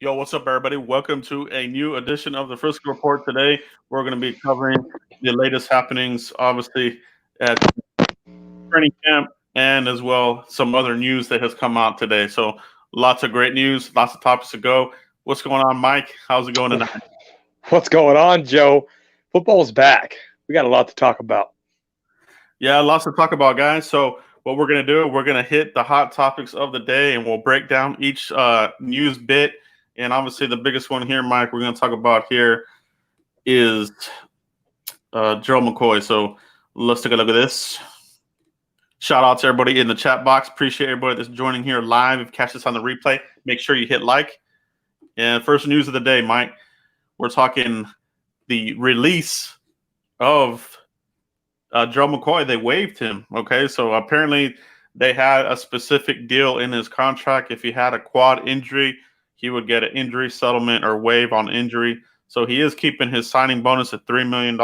Yo, what's up, everybody? Welcome to a new edition of the Frisco Report. Today, we're going to be covering the latest happenings, obviously, at training camp and as well some other news that has come out today. So, lots of great news, lots of topics to go. What's going on, Mike? How's it going tonight? What's going on, Joe? Football's back. We got a lot to talk about. Yeah, lots to talk about, guys. So, what we're going to do, we're going to hit the hot topics of the day and we'll break down each news bit. And obviously, the biggest one here, Mike, we're going to talk about here is Gerald McCoy. So let's take a look at this. Shout out to everybody in the chat box. Appreciate everybody that's joining here live. If you catch this on the replay, make sure you hit like. And first news of the day, Mike, we're talking the release of Gerald McCoy. They waived him. Okay, so apparently they had a specific deal in his contract. If he had a quad injury, he would get an injury settlement or waive on injury. So he is keeping his signing bonus at $3 million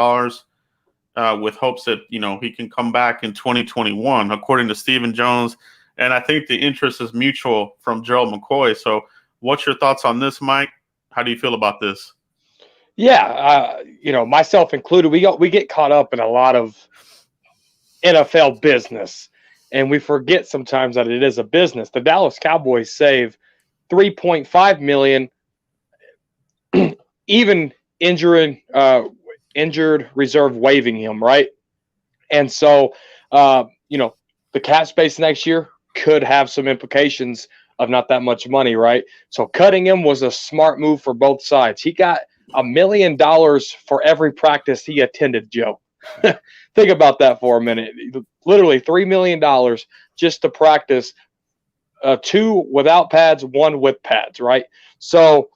with hopes that, he can come back in 2021, according to Stephen Jones. And I think the interest is mutual from Gerald McCoy. So what's your thoughts on this, Mike? How do you feel about this? Yeah, myself included, we get caught up in a lot of NFL business, and we forget sometimes that it is a business. The Dallas Cowboys save $3.5 million, even injured reserve waiving him, right? And so, the cap space next year could have some implications of not that much money, right? So cutting him was a smart move for both sides. He got $1 million for every practice he attended, Joe. Think about that for a minute. Literally $3 million just to practice. 2 without pads, 1 with pads, right? So,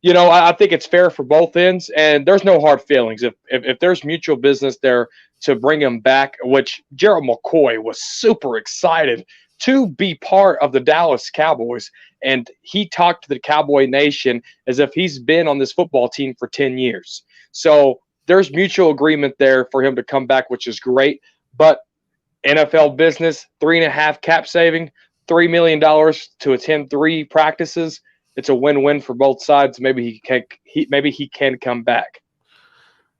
I think it's fair for both ends, and there's no hard feelings. If there's mutual business there to bring him back, which Gerald McCoy was super excited to be part of the Dallas Cowboys, and he talked to the Cowboy Nation as if he's been on this football team for 10 years. So there's mutual agreement there for him to come back, which is great. But NFL business, 3.5 cap saving, $3 million to attend 3 practices. It's a win-win for both sides. Maybe he can come back.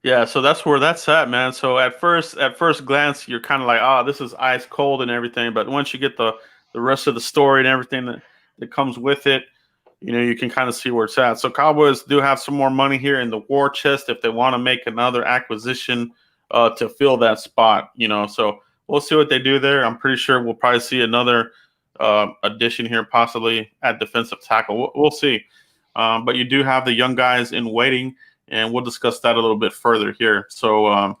Yeah, so that's where that's at, man. So at first glance, you're kind of like, oh, this is ice cold and everything. But once you get the rest of the story and everything that comes with it, you can kind of see where it's at. So Cowboys do have some more money here in the war chest if they want to make another acquisition to fill that spot. So we'll see what they do there. I'm pretty sure we'll probably see another addition here, possibly at defensive tackle. We'll see. But you do have the young guys in waiting, and we'll discuss that a little bit further here. So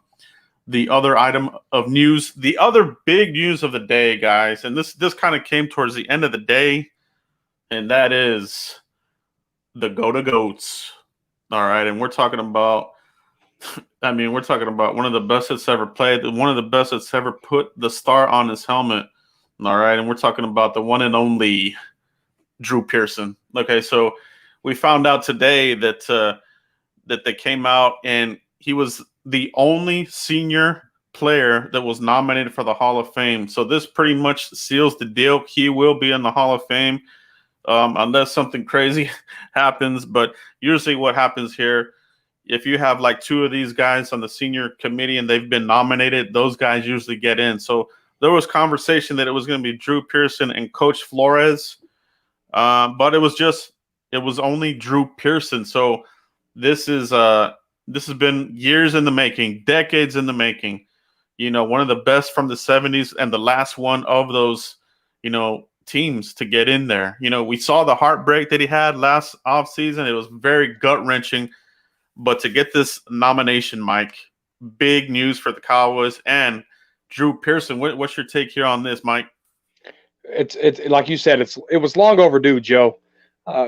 the other item of news, the other big news of the day, guys, and this kind of came towards the end of the day, and that is the Go-to-Goats. All right, and we're talking about one of the best that's ever played, one of the best that's ever put the star on his helmet. All right, and we're talking about the one and only Drew Pearson. Okay, so we found out today that they came out and he was the only senior player that was nominated for the Hall of Fame. So this pretty much seals the deal. He will be in the Hall of Fame unless something crazy happens. But usually what happens here, if you have like 2 of these guys on the senior committee and they've been nominated, those guys usually get in. So there was conversation that it was going to be Drew Pearson and Coach Flores, but it was only Drew Pearson. So this has been years in the making, decades in the making. One of the best from the 70s and the last one of those, teams to get in there. We saw the heartbreak that he had last offseason. It was very gut-wrenching. But to get this nomination, Mike, big news for the Cowboys and Drew Pearson. What's your take here on this, Mike? It's like you said, it was long overdue, Joe.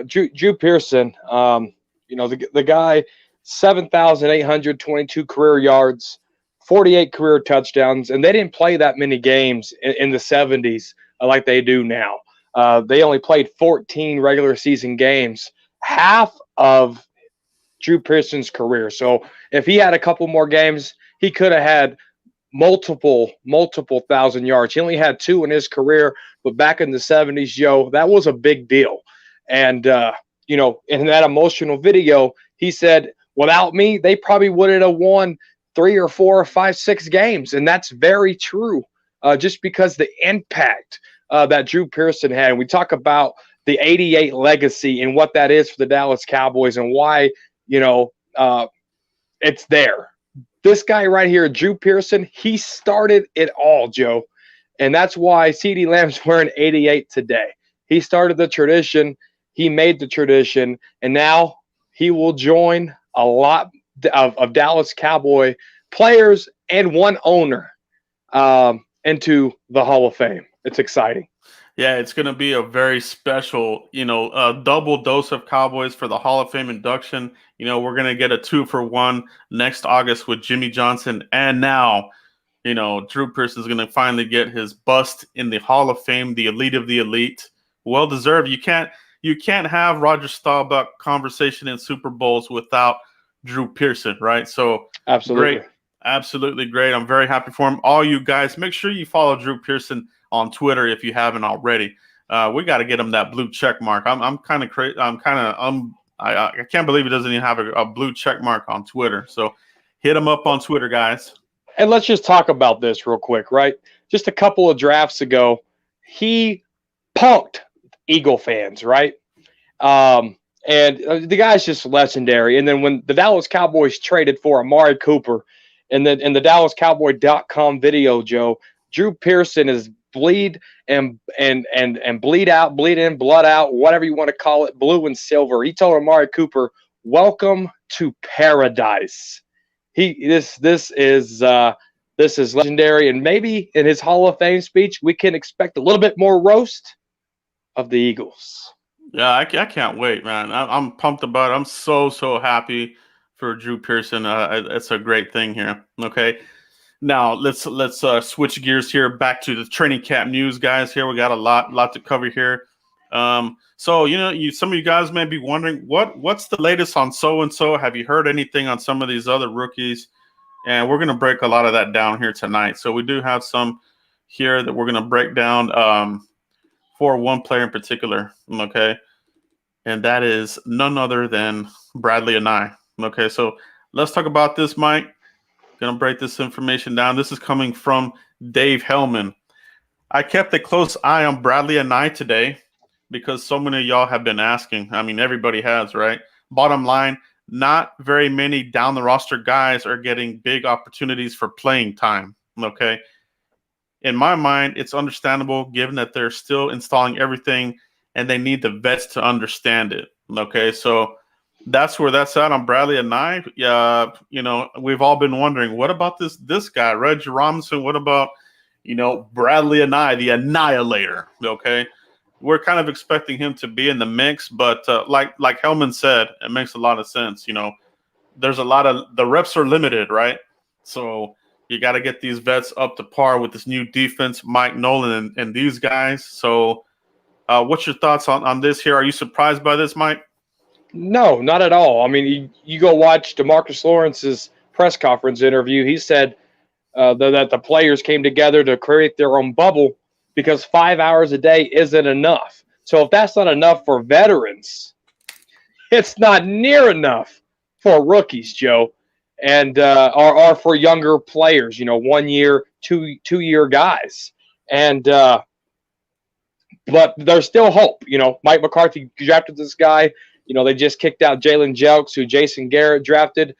Drew Pearson, the guy, 7,822 career yards, 48 career touchdowns, and they didn't play that many games in the 70s like they do now. They only played 14 regular season games, half of Drew Pearson's career. So if he had a couple more games, he could have had multiple 1,000 yards. He only had 2 in his career, but back in the 70s, Joe, that was a big deal. And in that emotional video, he said, without me, they probably wouldn't have won 3 or 4 or 5, 6 games. And that's very true, just because the impact that Drew Pearson had. And we talk about the 88 legacy and what that is for the Dallas Cowboys and why, it's there. This guy right here, Drew Pearson, he started it all, Joe. And that's why CeeDee Lamb's wearing 88 today. He started the tradition. He made the tradition. And now he will join a lot of Dallas Cowboy players and one owner into the Hall of Fame. It's exciting. Yeah, it's going to be a very special, double dose of Cowboys for the Hall of Fame induction. We're going to get a 2-for-1 next August with Jimmy Johnson. And now, Drew Pearson is going to finally get his bust in the Hall of Fame, the elite of the elite. Well deserved. You can't have Roger Staubach conversation in Super Bowls without Drew Pearson, right? So absolutely. Great. Absolutely great. I'm very happy for him. All you guys, make sure you follow Drew Pearson on Twitter if you haven't already. We got to get him that blue check mark. I can't believe he doesn't even have a blue check mark on Twitter. So hit him up on Twitter, guys. And let's just talk about this real quick, right? Just a couple of drafts ago, he punked Eagle fans, right? And the guy's just legendary. And then when the Dallas Cowboys traded for Amari Cooper, and then in the DallasCowboy.com video, Joe, Drew Pearson is bleed and bleed out, bleed in, blood out, whatever you want to call it, blue and silver. He told Amari Cooper, "Welcome to paradise." This is legendary, and maybe in his Hall of Fame speech, we can expect a little bit more roast of the Eagles. Yeah, I can't wait, man. I'm pumped about it. I'm so happy for Drew Pearson. It's a great thing here. Okay. Now let's switch gears here back to the training camp news, guys. Here we got a lot to cover here. So some of you guys may be wondering what's the latest on so and so. Have you heard anything on some of these other rookies? And we're gonna break a lot of that down here tonight. So we do have some here that we're gonna break down for one player in particular. Okay, and that is none other than Bradley Anae. Okay, so let's talk about this, Mike. Gonna break this information down. This is coming from Dave Hellman. I kept a close eye on Bradley Anae today because so many of y'all have been asking. I mean, everybody has, right? Bottom line, not very many down the roster guys are getting big opportunities for playing time. Okay. In my mind, it's understandable given that they're still installing everything and they need the vets to understand it. Okay, so that's where that's at on Bradley Anae. We've all been wondering, what about this guy, Reggie Robinson? What about, Bradley Anae, the Annihilator? Okay, we're kind of expecting him to be in the mix, but like Hellman said, it makes a lot of sense. There's a lot of the reps are limited, right? So you got to get these vets up to par with this new defense, Mike Nolan and these guys. So what's your thoughts on this here? Are you surprised by this, Mike? No, not at all. I mean, you go watch DeMarcus Lawrence's press conference interview. He said that the players came together to create their own bubble because 5 hours a day isn't enough. So if that's not enough for veterans, it's not near enough for rookies, Joe, and or for younger players. 1 year, 2 year guys, and but there's still hope. Mike McCarthy drafted this guy. They just kicked out Jalen Jelks, who Jason Garrett drafted.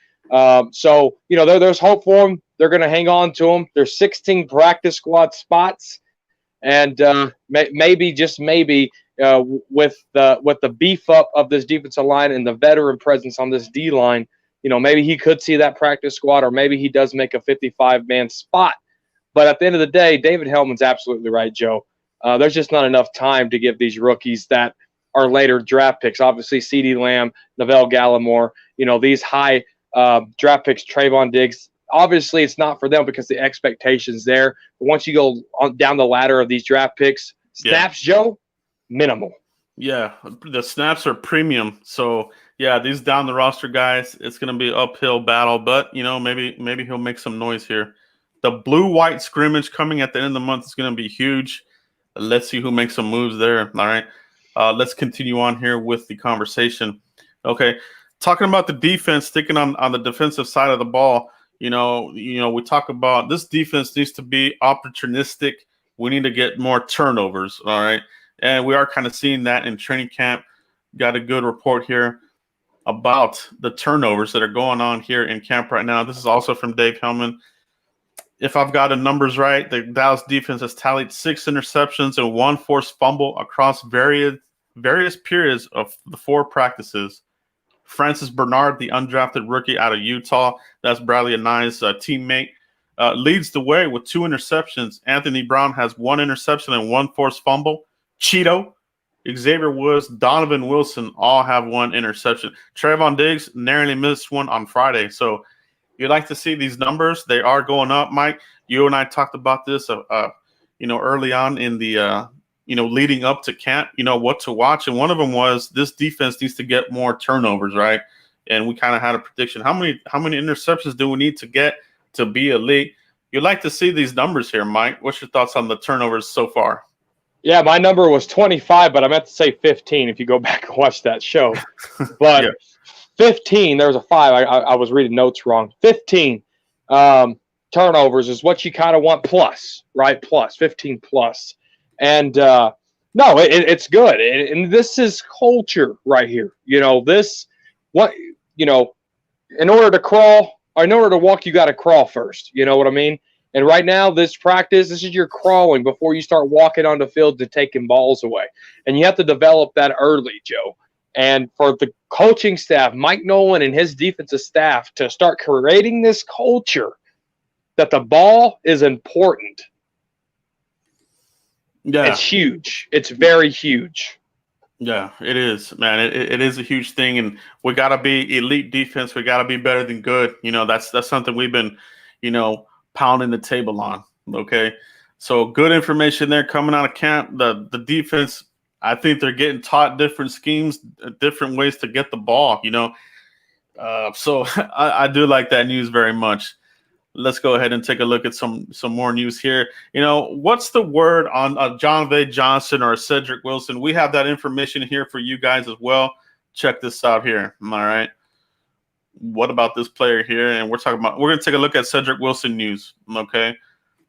So there's hope for him. They're going to hang on to him. There's 16 practice squad spots, and maybe, just maybe, with the beef up of this defensive line and the veteran presence on this D line, maybe he could see that practice squad, or maybe he does make a 55-man spot. But at the end of the day, David Hellman's absolutely right, Joe. There's just not enough time to give these rookies that are later draft picks. Obviously, CeeDee Lamb, Neville Gallimore, these high draft picks, Trayvon Diggs. Obviously, it's not for them because the expectation's there. But once you go down the ladder of these draft picks, snaps, Joe, minimal. Yeah, the snaps are premium. So, yeah, these down the roster guys, it's going to be an uphill battle. But, maybe he'll make some noise here. The blue-white scrimmage coming at the end of the month is going to be huge. Let's see who makes some moves there. All right. Let's continue on here with the conversation. Okay, talking about the defense, sticking on the defensive side of the ball. We talk about this defense needs to be opportunistic. We need to get more turnovers. All right, and we are kind of seeing that in training camp. Got a good report here about the turnovers that are going on here in camp right now. This is also from Dave Hellman. If I've got the numbers right, the Dallas defense has tallied 6 interceptions and 1 forced fumble across various periods of the 4 practices. Francis Bernard, the undrafted rookie out of Utah, that's Bradley Anai's teammate, leads the way with 2 interceptions. Anthony Brown has 1 interception and 1 forced fumble. Cheeto, Xavier Woods, Donovan Wilson all have 1 interception. Trayvon Diggs narrowly missed 1 on Friday. So you like to see these numbers. They are going up, Mike. You and I talked about this, early on in the, leading up to camp, what to watch. And one of them was this defense needs to get more turnovers, right? And we kind of had a prediction. How many interceptions do we need to get to be elite? You like to see these numbers here, Mike. What's your thoughts on the turnovers so far? Yeah, my number was 25, but I meant to say 15 if you go back and watch that show. But 15, there was a 5. I was reading notes wrong. 15 turnovers is what you kind of want plus, right? Plus, 15 plus. And it's good. And this is culture right here. In order to crawl, or in order to walk, you got to crawl first. You know what I mean? And right now, this practice, this is your crawling before you start walking on the field to taking balls away. And you have to develop that early, Joe. And for the coaching staff, Mike Nolan and his defensive staff, to start creating this culture that the ball is important. Yeah. It's huge. It's very huge. Yeah, it is, man. It is a huge thing. And we got to be elite defense. We got to be better than good. That's something we've been, pounding the table on. Okay. So good information there coming out of camp. The defense, I think they're getting taught different schemes, different ways to get the ball, So I do like that news very much. Let's go ahead and take a look at some more news here. What's the word on John Vay Johnson or Cedric Wilson? We have that information here for you guys as well. Check this out here. All right. What about this player here? And we're going to take a look at Cedric Wilson news. Okay.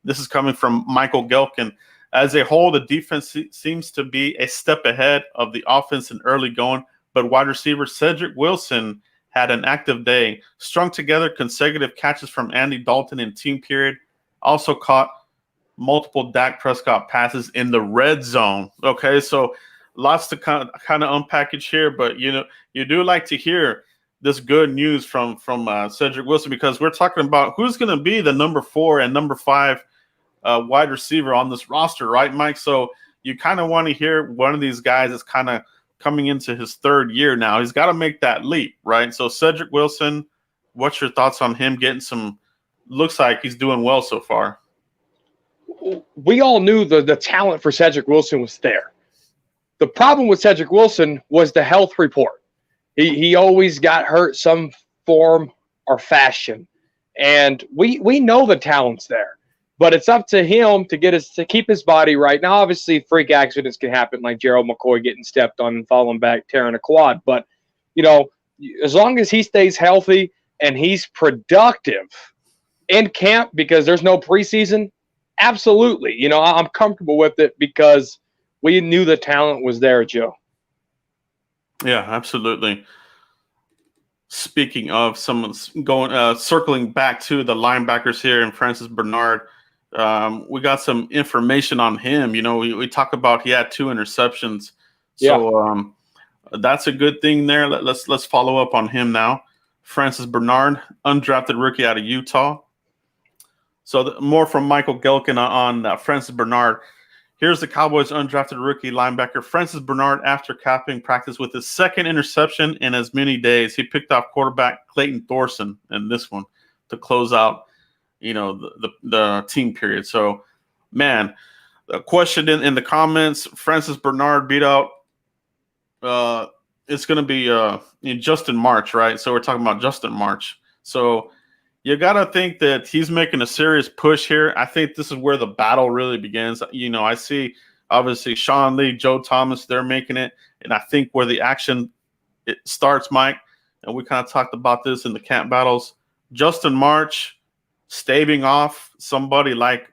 This is coming from Michael Gelkin. As a whole, the defense seems to be a step ahead of the offense in early going, but wide receiver Cedric Wilson had an active day, strung together consecutive catches from Andy Dalton in team period, also caught multiple Dak Prescott passes in the red zone. Okay, so lots to kind of unpackage here, but you do like to hear this good news from Cedric Wilson, because we're talking about who's going to be the number 4 and number 5 wide receiver on this roster, right, Mike? So you kind of want to hear one of these guys is kind of coming into his 3rd year now. He's got to make that leap, right? So Cedric Wilson, what's your thoughts on him getting some – looks like he's doing well so far. We all knew the talent for Cedric Wilson was there. The problem with Cedric Wilson was the health report. He always got hurt some form or fashion. And we know the talent's there. But it's up to him to keep his body right. Now, obviously, freak accidents can happen, like Gerald McCoy getting stepped on and falling back, tearing a quad. But, as long as he stays healthy and he's productive in camp, because there's no preseason, absolutely. I'm comfortable with it because we knew the talent was there, Joe. Yeah, absolutely. Speaking of someone's circling back to the linebackers here and Francis Bernard, we got some information on him. We talk about he had 2 interceptions. So that's a good thing there. Let's follow up on him now. Francis Bernard, undrafted rookie out of Utah. So more from Michael Gelkin on Francis Bernard. Here's the Cowboys undrafted rookie linebacker Francis Bernard after capping practice with his 2nd interception in as many days. He picked off quarterback Clayton Thorson in this one to close out, the team period. So, man, the question in the comments, Francis Bernard beat out. It's going to be Justin March, right? So we're talking about Justin March. So you got to think that he's making a serious push here. I think this is where the battle really begins. I see Obviously, Sean Lee, Joe Thomas, they're making it. And I think where the action it starts, Mike, and we kind of talked about this in the camp battles, Justin March staving off somebody like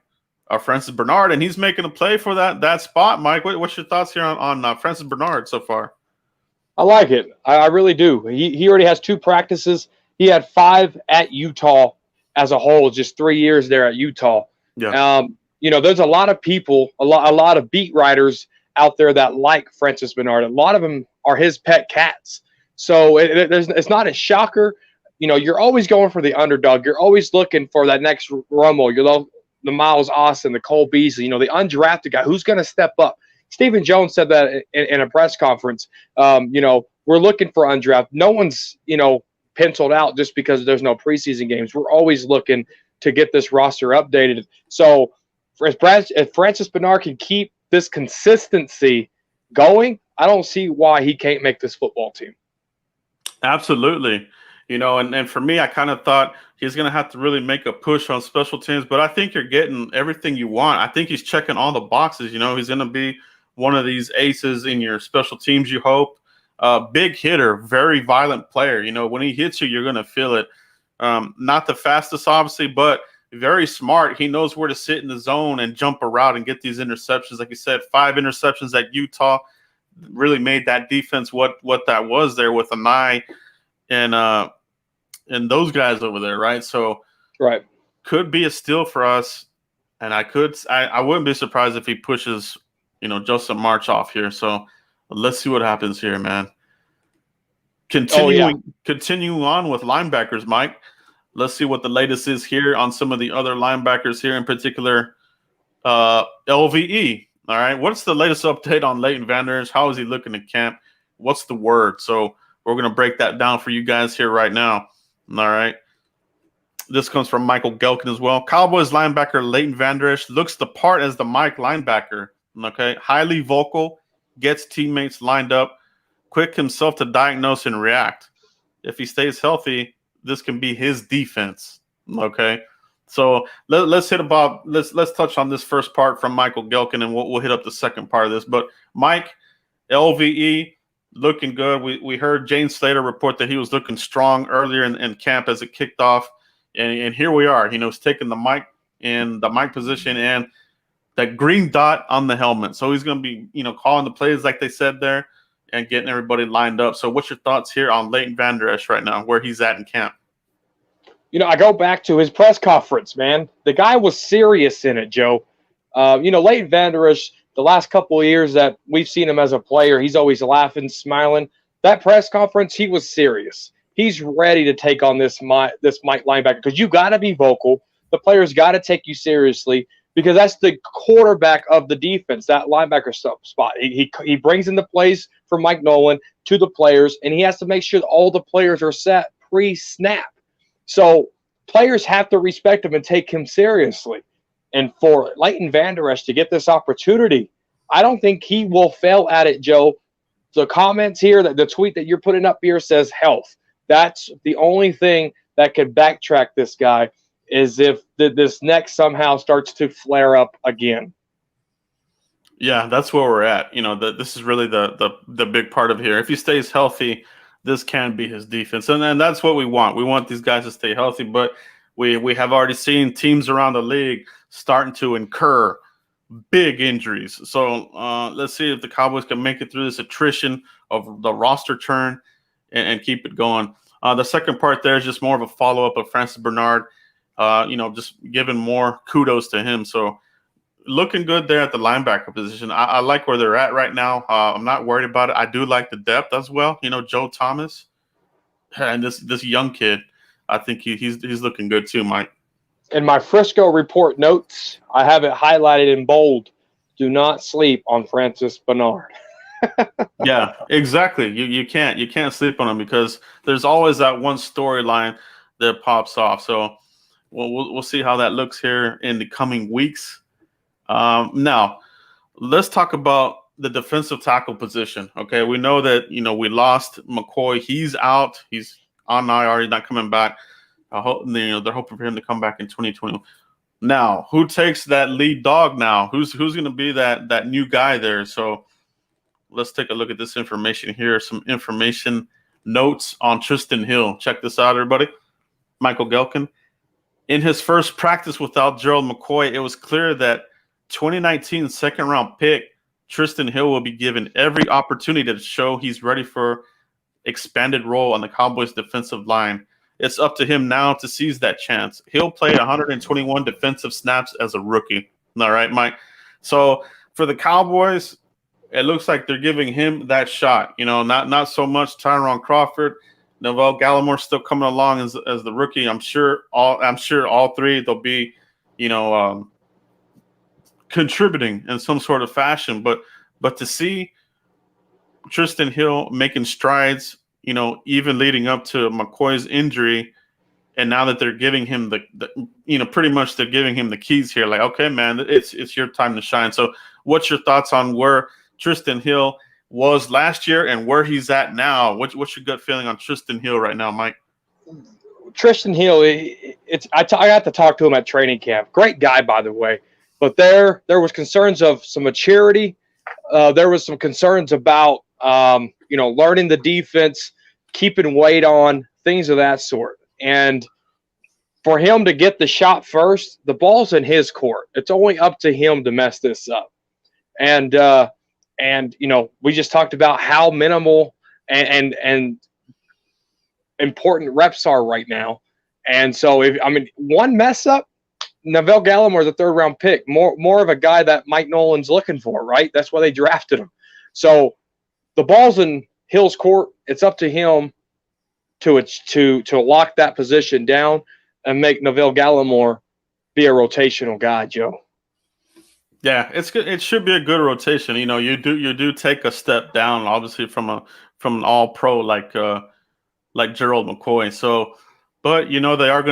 Francis Bernard, and he's making a play for that spot. Mike, what's your thoughts here on Francis Bernard so far? I like it. I really do. He already has 2 practices. He had 5 at Utah as a whole, just 3 years there at Utah. Yeah. There's a lot of people, a lot of beat writers out there that like Francis Bernard. A lot of them are his pet cats. So it's not a shocker. You're always going for the underdog. You're always looking for that next Romo, the Miles Austin, the Cole Beasley, the undrafted guy who's going to step up. Stephen Jones said that in a press conference. We're looking for undrafted. No one's, penciled out just because there's no preseason games. We're always looking to get this roster updated. So if Francis Bernard can keep this consistency going, I don't see why he can't make this football team. Absolutely. And for me, I kind of thought he's going to have to really make a push on special teams, but I think you're getting everything you want. I think he's checking all the boxes. He's going to be one of these aces in your special teams, you hope. Big hitter, very violent player. When he hits you, you're going to feel it. Not the fastest, obviously, but very smart. He knows where to sit in the zone and jump a route and get these interceptions. Like you said, 5 interceptions at Utah really made that defense what that was there with Anai and those guys over there, right? So right, could be a steal for us. And I wouldn't be surprised if he pushes, Justin March off here. So let's see what happens here, man. Continuing on with linebackers, Mike. Let's see what the latest is here on some of the other linebackers here, in particular, LVE. All right, what's the latest update on Leighton Vander Esch? How is he looking at camp? What's the word? So we're going to break that down for you guys here right now. All right. This comes from Michael Gelkin as well. Cowboys linebacker Leighton Vander Esch looks the part as the Mike linebacker. Okay, highly vocal, gets teammates lined up, quick himself to diagnose and react. If he stays healthy, this can be his defense. Okay, so let's touch on this first part from Michael Gelkin, and we'll hit up the second part of this. But Mike, LVE looking good. We heard Jane Slater report that he was looking strong earlier in camp as it kicked off, and here we are. He's taking the mic in the mic position and that green dot on the helmet. So he's going to be, calling the plays like they said there and getting everybody lined up. So what's your thoughts here on Leighton Vander Esch right now, where he's at in camp? I go back to his press conference, man. The guy was serious in it, Joe. Leighton Vander Esch, the last couple of years that we've seen him as a player, he's always laughing, smiling. That press conference, he was serious. He's ready to take on this Mike linebacker because you got to be vocal. The players got to take you seriously because that's the quarterback of the defense, that linebacker spot. He brings in the plays for Mike Nolan to the players, and he has to make sure that all the players are set pre-snap. So players have to respect him and take him seriously. And for Leighton Vander Esch to get this opportunity, I don't think he will fail at it, Joe. The comments here, the tweet that you're putting up here says health. That's the only thing that could backtrack this guy is if this neck somehow starts to flare up again. Yeah, that's where we're at. This is really the big part of here. If he stays healthy, this can be his defense. And that's what we want. We want these guys to stay healthy, but we have already seen teams around the league starting to incur big injuries. So let's see if the Cowboys can make it through this attrition of the roster turn and keep it going. The second part there is just more of a follow-up of Francis Bernard, just giving more kudos to him. So looking good there at the linebacker position. I like where they're at right now. I'm not worried about it. I do like the depth as well. Joe Thomas and this young kid, I think he's looking good too, Mike. In my Frisco report notes, I have it highlighted in bold. Do not sleep on Francis Bernard. Yeah, exactly. You can't sleep on him because there's always that one storyline that pops off. So we'll see how that looks here in the coming weeks. Now, let's talk about the defensive tackle position. Okay, we know that we lost McCoy. He's out. He's on IR. He's not coming back. They're hoping for him to come back in 2020. Now, who takes that lead dog now? Who's going to be that new guy there? So let's take a look at this information here. Some information notes on Tristan Hill. Check this out, everybody. Michael Gelkin. In his first practice without Gerald McCoy, it was clear that 2019 second-round pick Tristan Hill will be given every opportunity to show he's ready for expanded role on the Cowboys defensive line. It's up to him now to seize that chance. Hill played 121 defensive snaps as a rookie. All right, Mike. So for the Cowboys, it looks like they're giving him that shot. You know, not so much Tyron Crawford. Neville Gallimore still coming along as the rookie. I'm sure all three they'll be, contributing in some sort of fashion. But to see Tristan Hill making strides, even leading up to McCoy's injury, and now that they're giving him pretty much they're giving him the keys here. Like, okay, man, it's your time to shine. So, what's your thoughts on where Tristan Hill was last year and where he's at now? What's your gut feeling on Tristan Hill right now, Mike? Tristan Hill, I got to talk to him at training camp. Great guy, by the way. But there was concerns of some maturity. There was some concerns about learning the defense, keeping weight on, things of that sort. And for him to get the shot first, the ball's in his court. It's only up to him to mess this up. And we just talked about how minimal and important reps are right now. And so one mess up, Neville Gallimore, the third-round pick, more of a guy that Mike Nolan's looking for, right? That's why they drafted him. So the ball's in Hill's court. It's up to him to lock that position down and make Neville Gallimore be a rotational guy, Joe. Yeah, it's good. It should be a good rotation. You do take a step down, obviously, from an all-pro like Gerald McCoy. So. But they are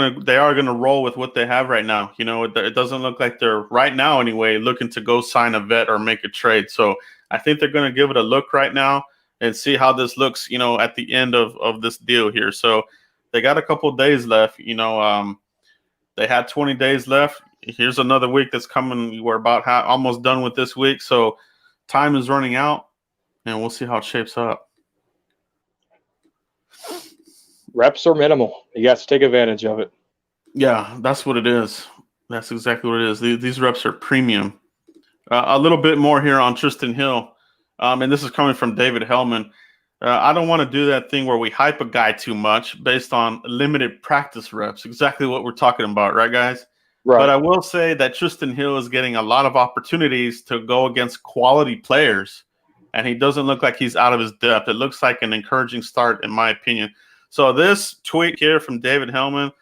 gonna roll with what they have right now. It doesn't look like they're right now anyway looking to go sign a vet or make a trade. So I think they're gonna give it a look right now and see how this looks. At the end of this deal here. So they got a couple of days left. They had 20 days left. Here's another week that's coming. We're about almost done with this week. So time is running out, and we'll see how it shapes up. Reps are minimal. You got to take advantage of it. Yeah, that's what it is. That's exactly what it is. These reps are premium. A little bit more here on Tristan Hill. And this is coming from David Hellman. I don't want to do that thing where we hype a guy too much based on limited practice reps. Exactly what we're talking about, right, guys? Right. But I will say that Tristan Hill is getting a lot of opportunities to go against quality players, and he doesn't look like he's out of his depth. It looks like an encouraging start, in my opinion. So this tweet here from David Hellman,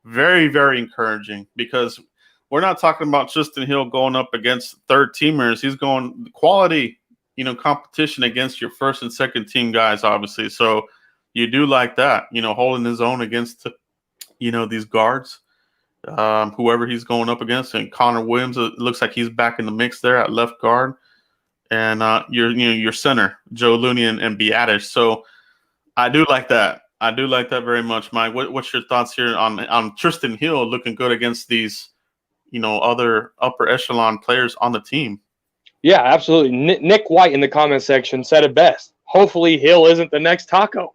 very, very encouraging, because we're not talking about Tristan Hill going up against third teamers. He's going quality, competition against your first and second team guys, obviously. So you do like that, holding his own against, these guards, whoever he's going up against. And Connor Williams, it looks like he's back in the mix there at left guard. And your center, Joe Looney and Beatish. So I do like that. I do like that very much, Mike. What's your thoughts here on Tristan Hill looking good against these, other upper echelon players on the team? Yeah, absolutely. Nick White in the comment section said it best. Hopefully Hill isn't the next Taco.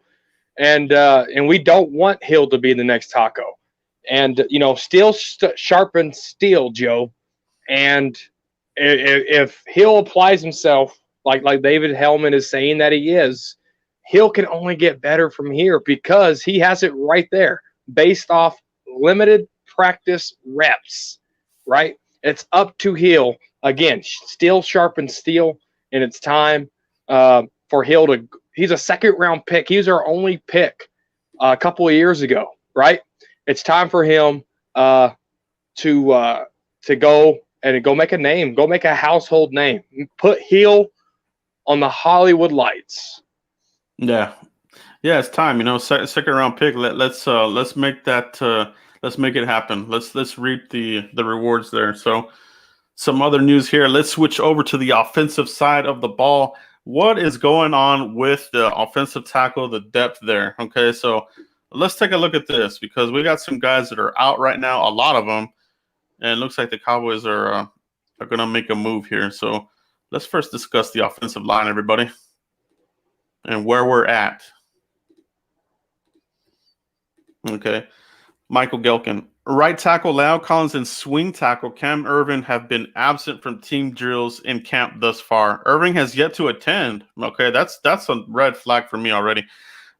And we don't want Hill to be the next Taco. And, steel sharpens steel, Joe. And if Hill applies himself like David Hellman is saying that he is, Hill can only get better from here because he has it right there based off limited practice reps, right? It's up to Hill. Again, steel sharpens steel, and it's time for Hill to – he's a second-round pick. He was our only pick a couple of years ago, right? It's time for him to go and go make a name, go make a household name, put Hill on the Hollywood lights. Yeah, it's time. Second round pick. Let's make that. Let's make it happen. Let's reap the rewards there. So, some other news here. Let's switch over to the offensive side of the ball. What is going on with the offensive tackle, the depth there? Okay, so let's take a look at this, because we got some guys that are out right now. A lot of them, and it looks like the Cowboys are going to make a move here. So let's first discuss the offensive line, everybody, and where we're at. Okay. Michael Gelkin. Right tackle La'el Collins and swing tackle Cam Erving have been absent from team drills in camp thus far. Erving has yet to attend. Okay, that's a red flag for me already.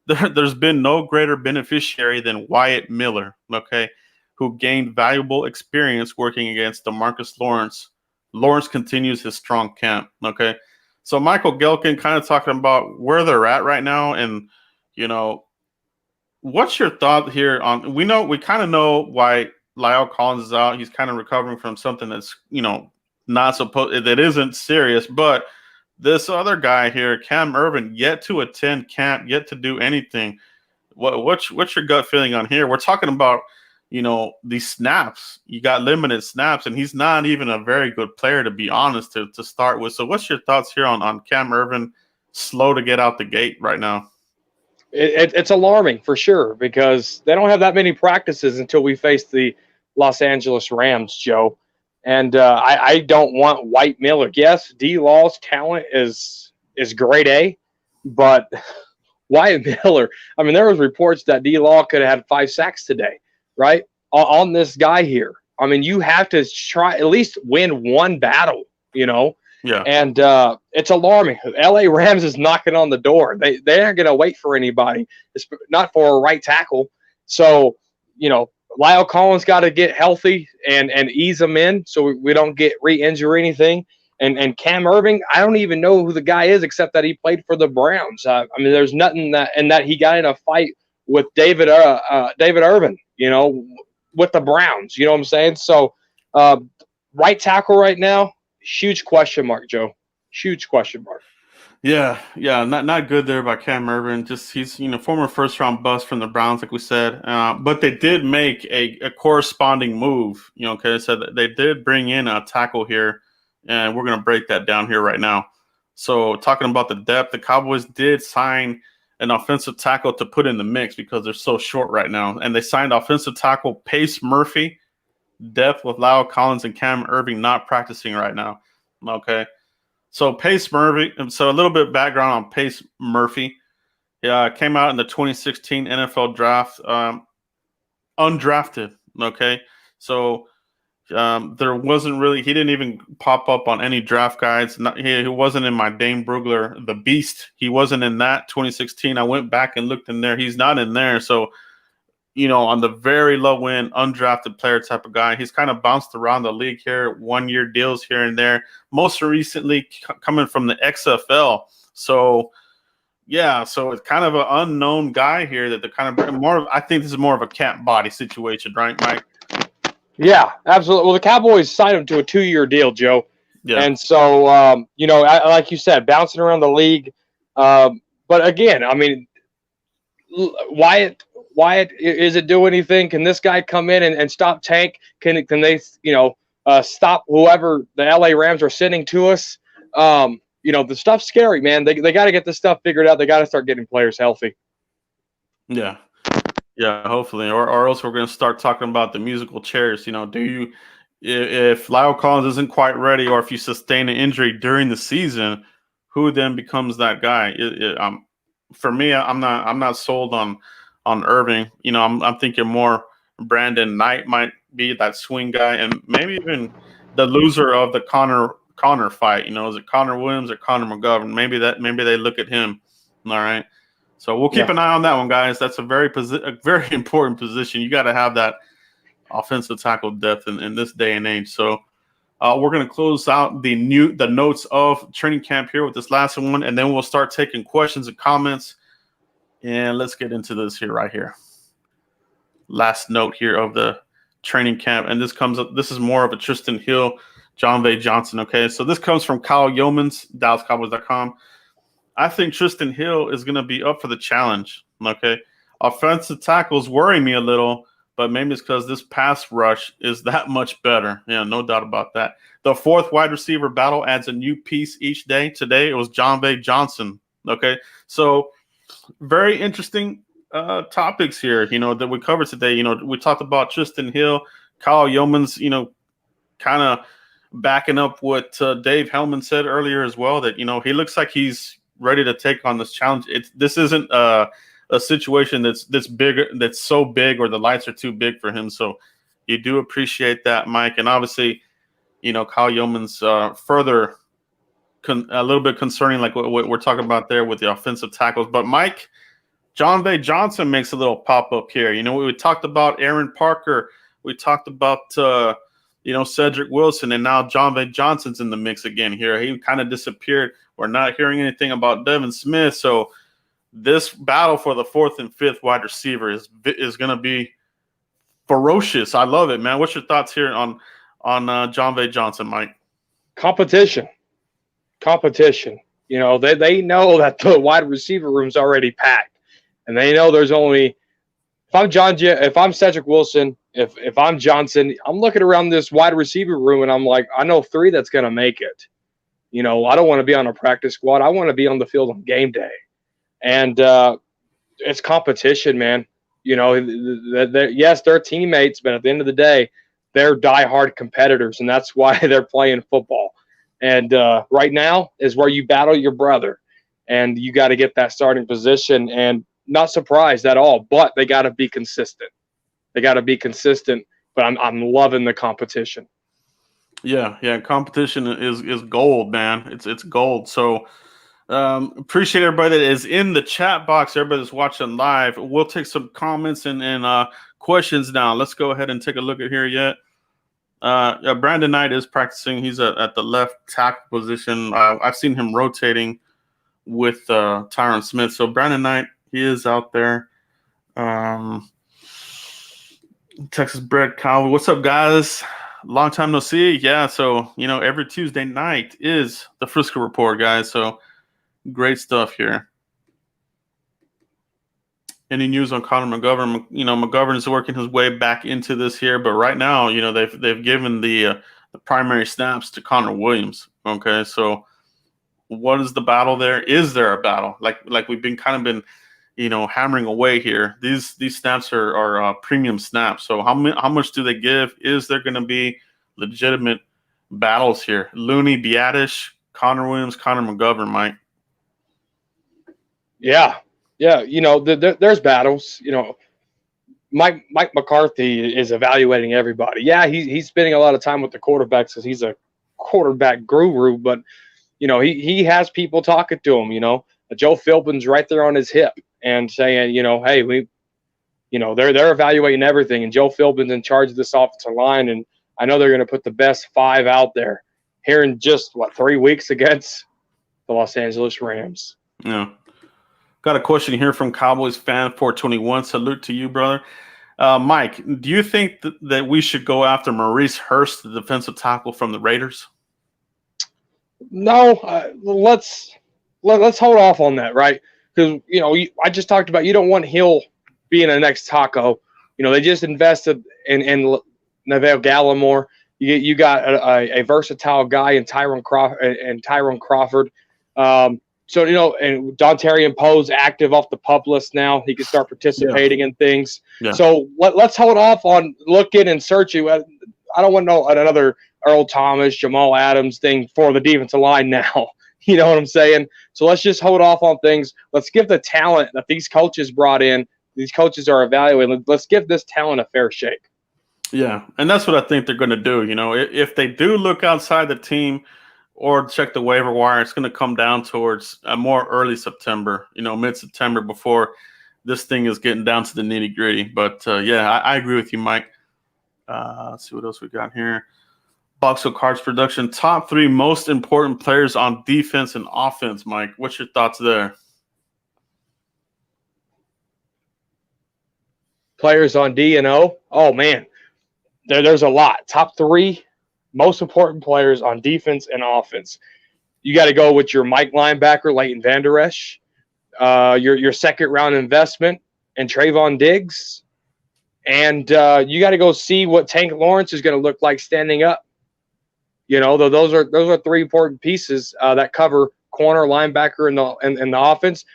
There's been no greater beneficiary than Wyatt Miller, okay, who gained valuable experience working against DeMarcus Lawrence. Lawrence continues his strong camp, okay? So Michael Gelkin kind of talking about where they're at right now, and, you know, what's your thought here on – we kind of know why La'el Collins is out. He's kind of recovering from something that's, you know, that isn't serious, but – this other guy here, Cam Erving, yet to attend camp, yet to do anything. What's your gut feeling on here? We're talking about, you know, these snaps. You got limited snaps, and he's not even a very good player, to be honest, to start with. So what's your thoughts here on Cam Erving, slow to get out the gate right now? It's alarming for sure, because they don't have that many practices until we face the Los Angeles Rams, Joe. And I don't want Wyatt Miller. Yes, D-Law's talent is grade A, but Wyatt Miller, I mean, there was reports that D-Law could have had 5 sacks today, right, on this guy here. I mean, you have to try at least win one battle, you know. Yeah. And it's alarming. L.A. Rams is knocking on the door. They aren't going to wait for anybody, it's not for a right tackle. So, you know, La'el Collins got to get healthy and ease him in so we don't get re-injured or anything. And Cam Erving, I don't even know who the guy is except that he played for the Browns. I mean, there's nothing that he got in a fight with David Irvin, you know, with the Browns. You know what I'm saying? So right tackle right now, huge question mark, Joe. Huge question mark. Yeah, not good there by Cam Erving. Just he's, you know, former first-round bust from the Browns, like we said. But they did make a corresponding move, you know. Okay, so they did bring in a tackle here, and we're going to break that down here right now. So talking about the depth, the Cowboys did sign an offensive tackle to put in the mix because they're so short right now, and they signed offensive tackle Pace Murphy. Depth with La'el Collins and Cam Erving not practicing right now. Okay. So Pace Murphy, so a little bit of background on Pace Murphy. Came out in the 2016 NFL draft, undrafted, okay? So there wasn't really – he didn't even pop up on any draft guides. He wasn't in my Dane Brugler, the Beast. He wasn't in that 2016. I went back and looked in there. He's not in there. So, you know, on the very low end, undrafted player type of guy. He's kind of bounced around the league here, 1-year deals here and there. Most recently coming from the XFL. So, yeah, so it's kind of an unknown guy here that they're kind of more. I think this is more of a cap body situation, right, Mike? Yeah, absolutely. Well, the Cowboys signed him to a 2-year deal, Joe. Yeah. And so, you know, like you said, bouncing around the league. But again, I mean, Wyatt, is it do anything? Can this guy come in and stop Tank? Can they, you know, stop whoever the LA Rams are sending to us? You know, the stuff's scary, man. They got to get this stuff figured out. They got to start getting players healthy. Yeah, hopefully, or else we're going to start talking about the musical chairs. You know, if La'el Collins isn't quite ready, or if you sustain an injury during the season, who then becomes that guy? For me, I'm not sold on Erving. You know, I'm thinking more Brandon Knight might be that swing guy, and maybe even the loser of the Connor fight. You know, is it Connor Williams or Connor McGovern? Maybe they look at him. All right. So we'll keep an eye on that one, guys. That's a very important position. You got to have that offensive tackle depth in this day and age. So we're going to close out the notes of training camp here with this last one, and then we'll start taking questions and comments. And let's get into this here right here. Last note here of the training camp, and this is more of a Tristan Hill, John V. Johnson. Okay, so this comes from Kyle Yeomans, DallasCowboys.com. I think Tristan Hill is going to be up for the challenge. Okay, offensive tackles worry me a little, but maybe it's because this pass rush is that much better. Yeah, no doubt about that. The fourth wide receiver battle adds a new piece each day. Today it was John V. Johnson. Okay, so very interesting topics here, you know, that we covered today. You know, we talked about Tristan Hill, Kyle Yeomans, you know, kind of backing up what Dave Hellman said earlier as well, that, he looks like he's ready to take on this challenge. This isn't a situation that's bigger, that's so big, or the lights are too big for him. So you do appreciate that, Mike. And obviously, Kyle Yeoman's further a little bit concerning, like what we're talking about there with the offensive tackles. But Mike, John Vay Johnson makes a little pop-up here. We talked about Aaron Parker. We talked about, Cedric Wilson, and now John Vay Johnson's in the mix again here. He kind of disappeared. We're not hearing anything about Devin Smith. So this battle for the 4th and 5th wide receiver is going to be ferocious. I love it, man. What's your thoughts here on John Vay Johnson, Mike? Competition. They know that the wide receiver room's already packed. And they know there's only – if I'm Cedric Wilson, if I'm Johnson, I'm looking around this wide receiver room and I'm like, I know 3 that's going to make it. I don't want to be on a practice squad. I want to be on the field on game day. And it's competition, man. Yes, they're teammates, but at the end of the day, they're diehard competitors, and that's why they're playing football. And right now is where you battle your brother, and you got to get that starting position. And not surprised at all, but they got to be consistent. But I'm loving the competition. Yeah. Competition is gold, man. It's gold. So appreciate everybody that is in the chat box. Everybody that's watching live. We'll take some comments and questions now. Let's go ahead and take a look at here yet. Brandon Knight is practicing. He's at the left tackle position. I've seen him rotating with Tyron Smith. So Brandon Knight, he is out there. Texas bred Cowboy. What's up, guys? Long time no see. Yeah, so every Tuesday night is the Frisco Report, guys. So great stuff here. Any news on Connor McGovern? McGovern is working his way back into this here, but right now, they've given the primary snaps to Connor Williams. Okay, so what is the battle there? Is there a battle? Like we've been hammering away here. These snaps are premium snaps. So how much do they give? Is there going to be legitimate battles here? Looney, Biadish, Connor Williams, Connor McGovern, Mike. Yeah. There's battles. Mike McCarthy is evaluating everybody. Yeah, he's spending a lot of time with the quarterbacks because he's a quarterback guru. But he has people talking to him. Joe Philbin's right there on his hip and saying, hey, they're evaluating everything, and Joe Philbin's in charge of this offensive line, and I know they're going to put the best 5 out there here in just 3 weeks against the Los Angeles Rams. Yeah. Got a question here from Cowboys fan 421. Salute to you, brother. Mike, do you think that we should go after Maurice Hurst, the defensive tackle from the Raiders? No, let's hold off on that, right? Because I just talked about you don't want Hill being the next Taco. They just invested in Neville Gallimore. You got a versatile guy in Tyrone Crawford. So, and Dontarian Poe's active off the PUP list now. He can start participating in things. Yeah. So let's hold off on looking and searching. I don't want another Earl Thomas, Jamal Adams thing for the defensive line now. You know what I'm saying? So let's just hold off on things. Let's give the talent that these coaches brought in, these coaches are evaluating, let's give this talent a fair shake. Yeah, and that's what I think they're going to do. If they do look outside the team or check the waiver wire, it's going to come down towards more early September, mid-September, before this thing is getting down to the nitty-gritty. But, I agree with you, Mike. Let's see what else we got here. Box of Cards production. Top 3 most important players on defense and offense, Mike. What's your thoughts there? Players on D and O? Oh, man. There's a lot. Top 3 most important players on defense and offense. You got to go with your Mike linebacker, Leighton Vander Esch, your second-round investment, and Trayvon Diggs. And you got to go see what Tank Lawrence is going to look like standing up. Those are 3 important pieces that cover corner, linebacker, and the offense.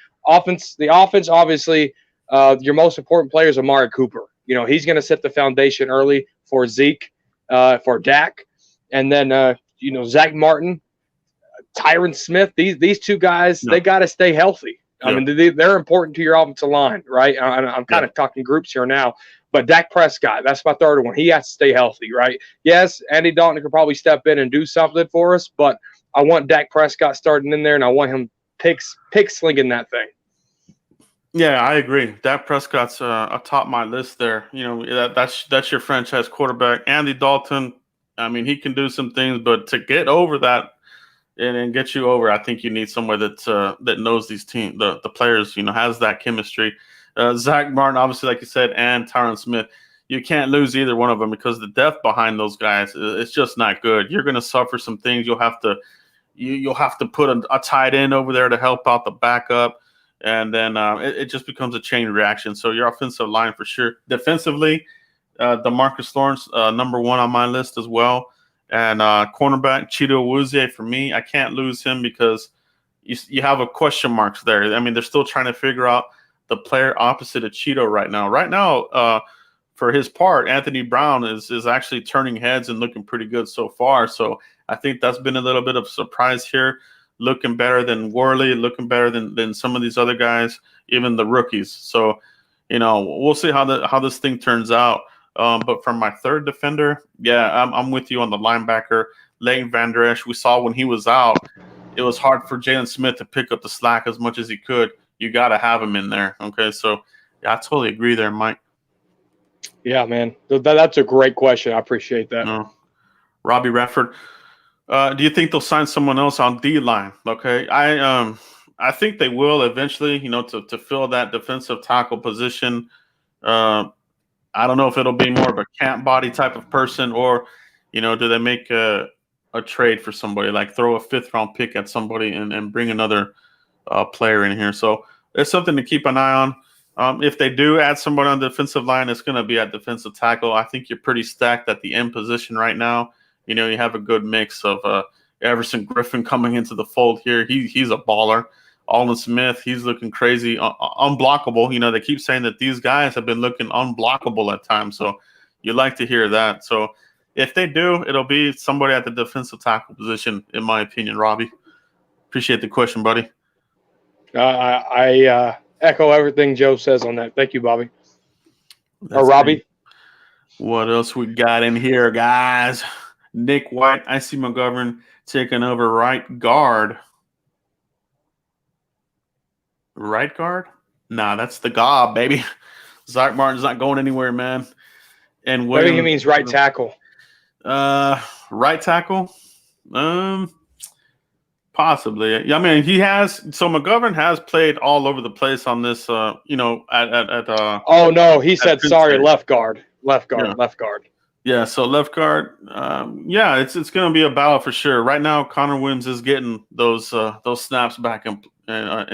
The offense, obviously, your most important player is Amari Cooper. He's going to set the foundation early for Zeke, for Dak. and then Zach Martin, Tyron Smith. These two guys, they got to stay healthy. I mean, they're important to your offensive line, right? I'm kind of talking groups here now, but Dak Prescott, that's my third one. He has to stay healthy, right? Yes, Andy Dalton could probably step in and do something for us, but I want Dak Prescott starting in there, and I want him pick slinging that thing. Yeah, I agree. Dak Prescott's atop my list there. That's your franchise quarterback. Andy Dalton, I mean, he can do some things, but to get over that and get you over, I think you need somewhere that knows these teams, the players, has that chemistry. Zach Martin, obviously, like you said, and Tyron Smith. You can't lose either one of them because the depth behind those guys, it's just not good. You're going to suffer some things. You'll have to put a tight end over there to help out the backup. And then it just becomes a chain reaction. So your offensive line for sure. Defensively, DeMarcus Lawrence, number one on my list as well. And cornerback Chido Awuzie for me. I can't lose him because you have a question marks there. I mean, they're still trying to figure out the player opposite of Chido right now. Right now, for his part, Anthony Brown is actually turning heads and looking pretty good so far. So I think that's been a little bit of a surprise here. Looking better than Worley, looking better than some of these other guys, even the rookies. So, we'll see how this thing turns out. But from my third defender, I'm with you on the linebacker, Leighton Vander Esch. We saw when he was out, it was hard for Jalen Smith to pick up the slack as much as he could. You got to have him in there. Okay, so I totally agree there, Mike. Yeah, man, that's a great question. I appreciate that. Robbie Radford. Do you think they'll sign someone else on D-line? Okay, I think they will eventually. To fill that defensive tackle position. I don't know if it'll be more of a camp body type of person, or do they make a trade for somebody, like throw a 5th-round pick at somebody and bring another player in here. So it's something to keep an eye on. If they do add somebody on the defensive line, it's going to be at defensive tackle. I think you're pretty stacked at the end position right now. You have a good mix of Everson Griffin coming into the fold here. He's a baller. Alden Smith, he's looking crazy, unblockable. They keep saying that these guys have been looking unblockable at times. So you like to hear that. So if they do, it'll be somebody at the defensive tackle position, in my opinion, Robbie. Appreciate the question, buddy. I echo everything Joe says on that. Thank you, Bobby. Robbie. Great. What else we got in here, guys? Nick White, I.C. McGovern taking over right guard. Right guard? Nah, that's the gob, baby. Zach Martin's not going anywhere, man. And Maybe he means right tackle. Right tackle? Possibly. I mean, he has. So McGovern has played all over the place on this. Oh no, he said sorry. Left guard. Left guard. Yeah. So left guard. It's going to be a battle for sure. Right now, Connor Williams is getting those snaps back in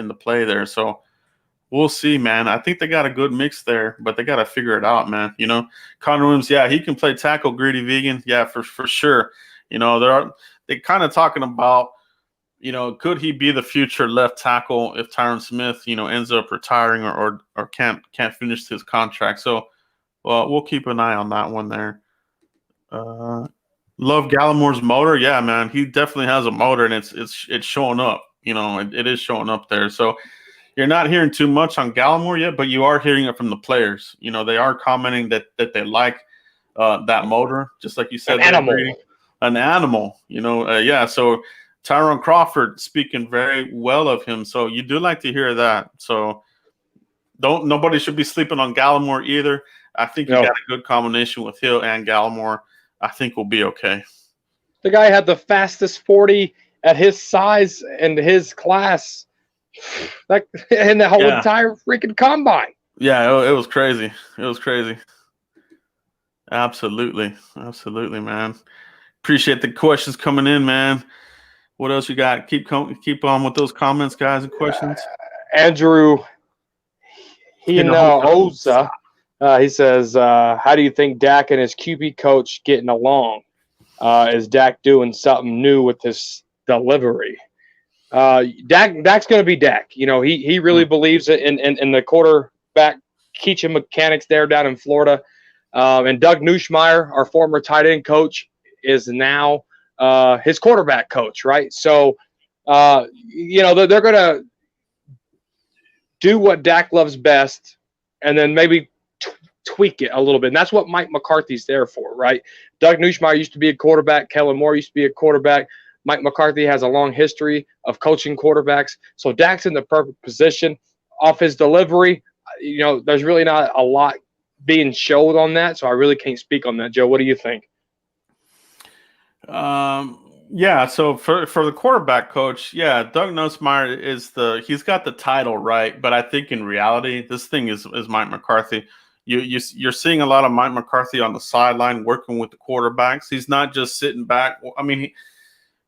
the play there. So we'll see, man. I think they got a good mix there, but they got to figure it out, man. Connor Williams, he can play tackle. Greedy Vegan, for sure. They're kind of talking about, could he be the future left tackle if Tyron Smith, ends up retiring or can't finish his contract. So, we'll keep an eye on that one there. Love Gallimore's motor. Yeah, man, he definitely has a motor, and it's showing up. It is showing up there. So you're not hearing too much on Gallimore yet, but you are hearing it from the players. They are commenting that they like that motor, just like you said. An animal. So Tyrone Crawford speaking very well of him. So you do like to hear that. So nobody should be sleeping on Gallimore either. I think you got a good combination with Hill and Gallimore. I think we'll be okay. The guy had the fastest 40 at his size and his class, in the whole entire freaking combine. Yeah, it was crazy. Absolutely, man. Appreciate the questions coming in, man. What else you got? Keep on with those comments, guys, and questions. Andrew Hinoza, he says, how do you think Dak and his QB coach getting along? Is Dak doing something new with his delivery? Dak's going to be Dak. He really believes in the quarterback teaching mechanics there down in Florida. And Doug Neuschmeyer, our former tight end coach, is now his quarterback coach, right? So, they're going to do what Dak loves best and then maybe tweak it a little bit. And that's what Mike McCarthy's there for, right? Doug Nussmeier used to be a quarterback. Kellen Moore used to be a quarterback. Mike McCarthy has a long history of coaching quarterbacks. So Dak's in the perfect position. Off his delivery, there's really not a lot being showed on that. So I really can't speak on that. Joe, what do you think? Yeah, so for the quarterback coach, Doug Nussmeier he's got the title, right? But I think in reality, this thing is Mike McCarthy. You're seeing a lot of Mike McCarthy on the sideline working with the quarterbacks. He's not just sitting back. I mean,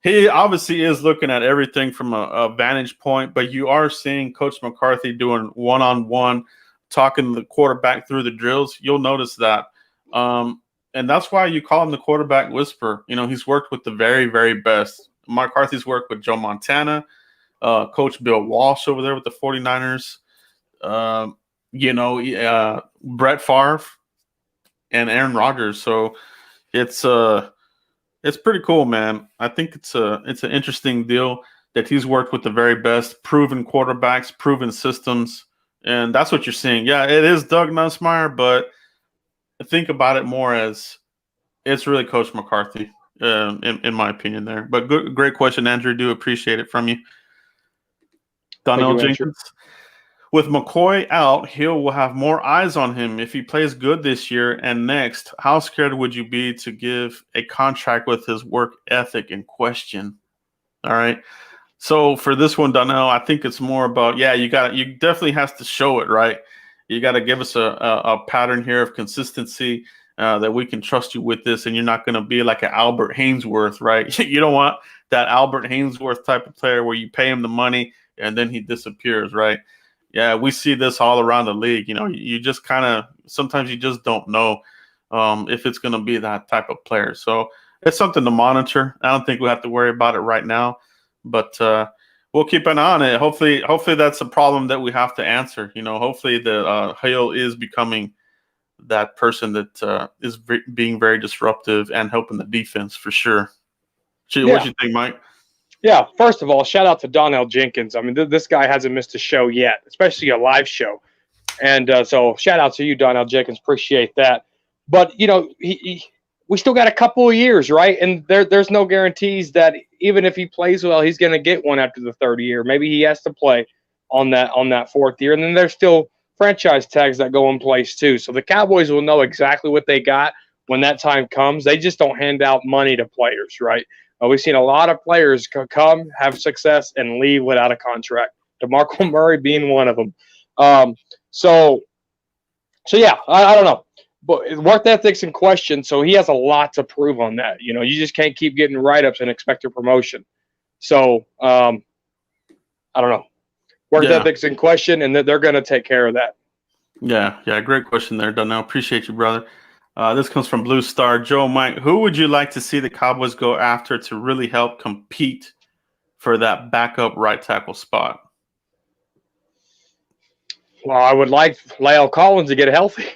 he obviously is looking at everything from a vantage point, but you are seeing Coach McCarthy doing one-on-one, talking the quarterback through the drills. You'll notice that. And that's why you call him the quarterback whisperer. He's worked with the very, very best. McCarthy's worked with Joe Montana, Coach Bill Walsh over there with the 49ers, Brett Favre, and Aaron Rodgers. So it's pretty cool, man. I think it's an interesting deal that he's worked with the very best, proven quarterbacks, proven systems, and that's what you're seeing. Yeah, it is Doug Nussmeier, but think about it more as it's really Coach McCarthy, in my opinion there. But great question, Andrew. Do appreciate it from you. Donnell Jenkins. Andrew. With McCoy out, Hill will have more eyes on him if he plays good this year and next. How scared would you be to give a contract with his work ethic in question? All right. So for this one, Donnell, I think it's more about, you definitely have to show it, right? You got to give us a pattern here of consistency that we can trust you with this, and you're not going to be like an Albert Hainsworth, right? You don't want that Albert Hainsworth type of player where you pay him the money and then he disappears, right? Yeah, we see this all around the league. You just sometimes you just don't know if it's going to be that type of player. So it's something to monitor. I don't think we have to worry about it right now, but we'll keep an eye on it. Hopefully that's a problem that we have to answer. Hopefully the Hill is becoming that person that is being very disruptive and helping the defense for sure. What do you think, Mike? Yeah, first of all, shout out to Donnell Jenkins. I mean, this guy hasn't missed a show yet, especially a live show. And so shout out to you, Donnell Jenkins. Appreciate that. But, we still got a couple of years, right? And there's no guarantees that even if he plays well, he's going to get one after the third year. Maybe he has to play on that fourth year. And then there's still franchise tags that go in place too. So the Cowboys will know exactly what they got when that time comes. They just don't hand out money to players, right? We've seen a lot of players come, have success, and leave without a contract. DeMarco Murray being one of them. So yeah, I don't know. But work ethic's in question, so he has a lot to prove on that. You just can't keep getting write-ups and expect a promotion. So I don't know. Work ethic's in question, and they're going to take care of that. Yeah, great question there, Donnell. Appreciate you, brother. This comes from Blue Star. Joe, Mike, who would you like to see the Cowboys go after to really help compete for that backup right tackle spot? Well, I would like La'el Collins to get healthy.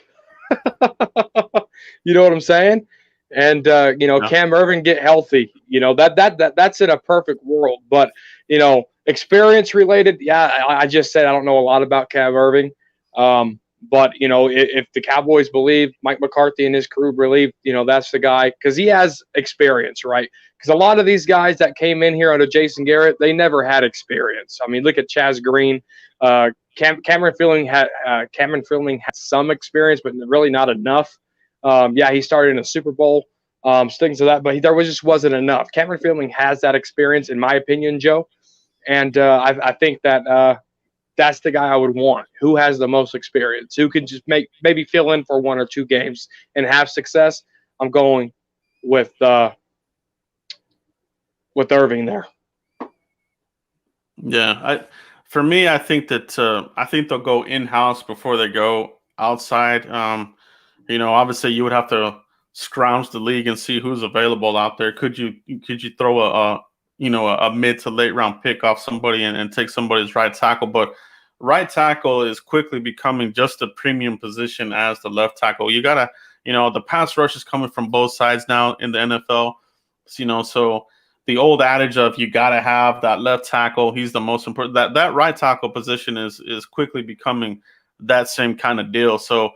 You know what I'm saying? And Cam Irvin get healthy. That's in a perfect world. But experience related, I just said I don't know a lot about Cam Irving. But if the Cowboys believe Mike McCarthy and his crew believe, that's the guy, because he has experience, right? Because a lot of these guys that came in here under Jason Garrett, they never had experience. I mean, look at Chaz Green. Cameron Fielding had some experience, but really not enough. He started in a Super Bowl, things of that, but there just wasn't enough. Cameron Fielding has that experience, in my opinion, Joe, and I think that that's the guy I would want, who has the most experience, who can just maybe fill in for one or two games and have success. I'm going with Irving there. Yeah, for me, I think that I think they'll go in-house before they go outside. Obviously you would have to scrounge the league and see who's available out there. Could you throw a mid to late round pick off somebody and take somebody's right tackle? But right tackle is quickly becoming just a premium position as the left tackle. You gotta, the pass rush is coming from both sides now in the NFL. So the old adage of you got to have that left tackle. He's the most important. That right tackle position is quickly becoming that same kind of deal. So,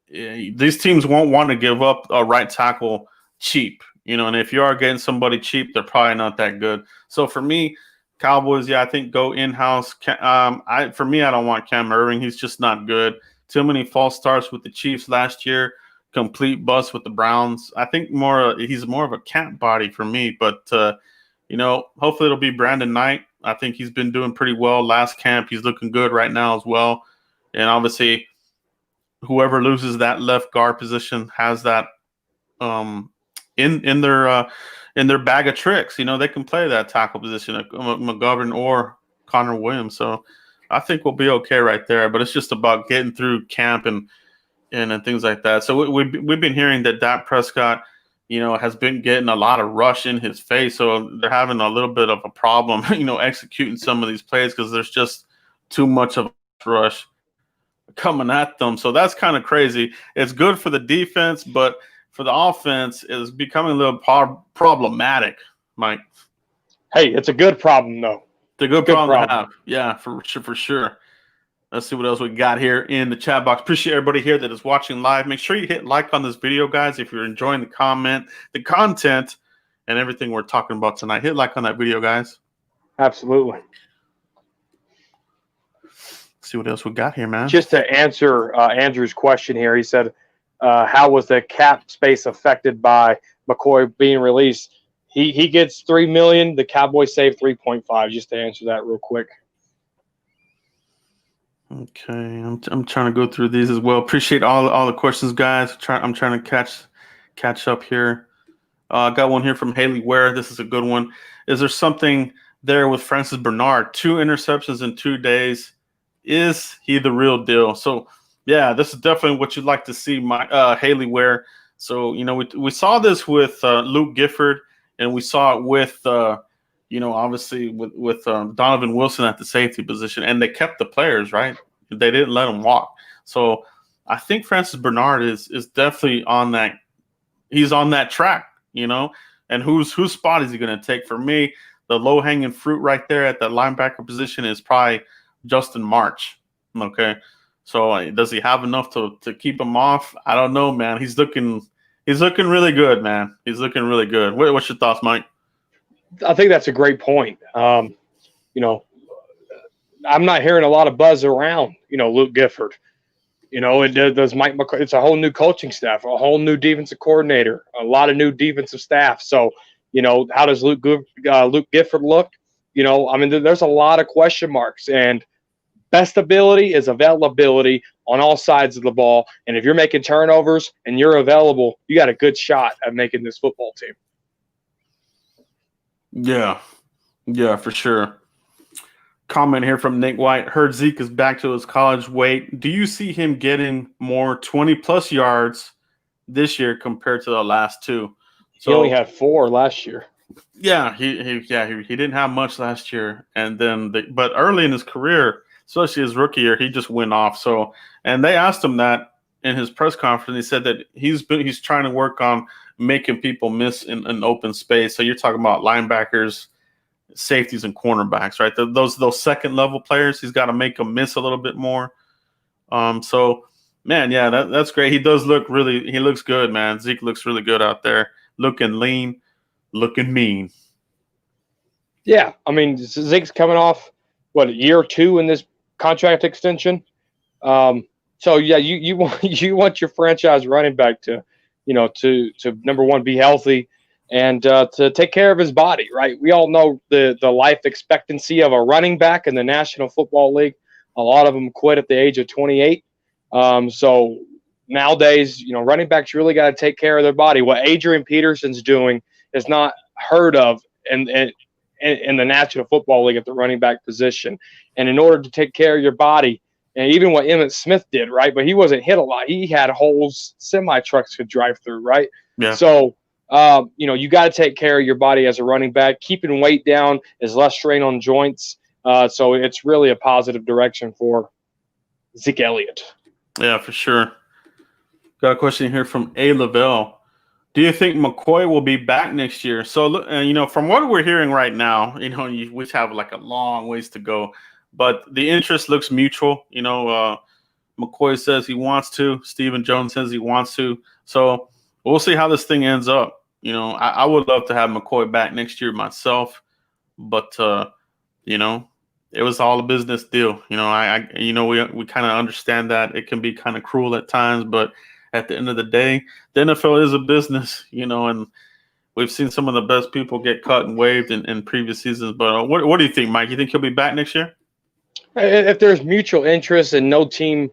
these teams won't want to give up a right tackle cheap, and if you are getting somebody cheap, they're probably not that good. So for me, Cowboys, I think go in-house. I don't want Cam Irving. He's just not good. Too many false starts with the Chiefs last year. Complete bust with the Browns. I think he's more of a cat body for me, but hopefully it'll be Brandon Knight. I think he's been doing pretty well last camp. He's looking good right now as well. And obviously, whoever loses that left guard position has that in their bag of tricks. They can play that tackle position, like McGovern or Connor Williams. So I think we'll be okay right there. But it's just about getting through camp and things like that. So we've been hearing that Dak Prescott, has been getting a lot of rush in his face. So they're having a little bit of a problem, executing some of these plays because there's just too much of a rush coming at them. So that's kind of crazy. It's good for the defense, but for the offense, it's becoming a little problematic, Mike. Hey, it's a good problem, though. It's a good problem to have. Yeah, for sure. Let's see what else we got here in the chat box. Appreciate everybody here that is watching live. Make sure you hit like on this video, guys, if you're enjoying the content, and everything we're talking about tonight. Hit like on that video, guys. Absolutely. Let's see what else we got here, man. Just to answer Andrew's question here, he said, how was the cap space affected by McCoy being released? He gets $3 million. The Cowboys save 3.5. Just to answer that real quick. Okay, I'm trying to go through these as well. Appreciate all the questions, guys. I'm trying to catch up here. I got one here from Haley Ware. This is a good one. Is there something there with Francis Bernard? 2 interceptions in 2 days. Is he the real deal? So, yeah, this is definitely what you'd like to see, Haley Ware. So, we saw this with Luke Gifford, and we saw it with obviously with Donovan Wilson at the safety position, and they kept the players, right? They didn't let them walk. So I think Francis Bernard is definitely on that. He's on that track, and whose spot is he going to take? For me, the low hanging fruit right there at the linebacker position is probably Justin March. Okay. So does he have enough to keep him off? I don't know, man. He's looking really good, man. He's looking really good. What's your thoughts, Mike? I think that's a great point. I'm not hearing a lot of buzz around, Luke Gifford. Does Mike McCoy. It's a whole new coaching staff, a whole new defensive coordinator, a lot of new defensive staff. So, how does Luke Gifford look? There's a lot of question marks. And best ability is availability on all sides of the ball. And if you're making turnovers and you're available, you got a good shot at making this football team. Yeah, for sure. Comment here from Nick White. Heard Zeke is back to his college weight. Do you see him getting more 20-plus yards this year compared to the last 2? So, he only had 4 last year. Yeah, he didn't have much last year, and then but early in his career, especially his rookie year, he just went off. So, and they asked him that in his press conference. He said that he's trying to work on making people miss in an open space. So you're talking about linebackers, safeties, and cornerbacks, right? Those second level players, he's got to make them miss a little bit more. So, man, yeah, that's great. He looks good, man. Zeke looks really good out there, looking lean, looking mean. Yeah, Zeke's coming off year 2 in this contract extension. So yeah, you want your franchise running back to number one, be healthy and to take care of his body, right? We all know the life expectancy of a running back in the National Football League. A lot of them quit at the age of 28. So nowadays, running backs really got to take care of their body. What Adrian Peterson's doing is not heard of in the National Football League at the running back position. And in order to take care of your body, and even what Emmitt Smith did, right? But he wasn't hit a lot. He had holes semi-trucks could drive through, right? Yeah. So, you got to take care of your body as a running back. Keeping weight down is less strain on joints. So it's really a positive direction for Zeke Elliott. Yeah, for sure. Got a question here from A. Lavelle. Do you think McCoy will be back next year? So, from what we're hearing right now, we have like a long ways to go, but the interest looks mutual. McCoy says he wants to. Stephen Jones says he wants to. So we'll see how this thing ends up. I would love to have McCoy back next year myself, but it was all a business deal. We kind of understand that it can be kind of cruel at times, but at the end of the day, the NFL is a business, and we've seen some of the best people get cut and waived in previous seasons. But what do you think, Mike? You think he'll be back next year? If there's mutual interest and no team,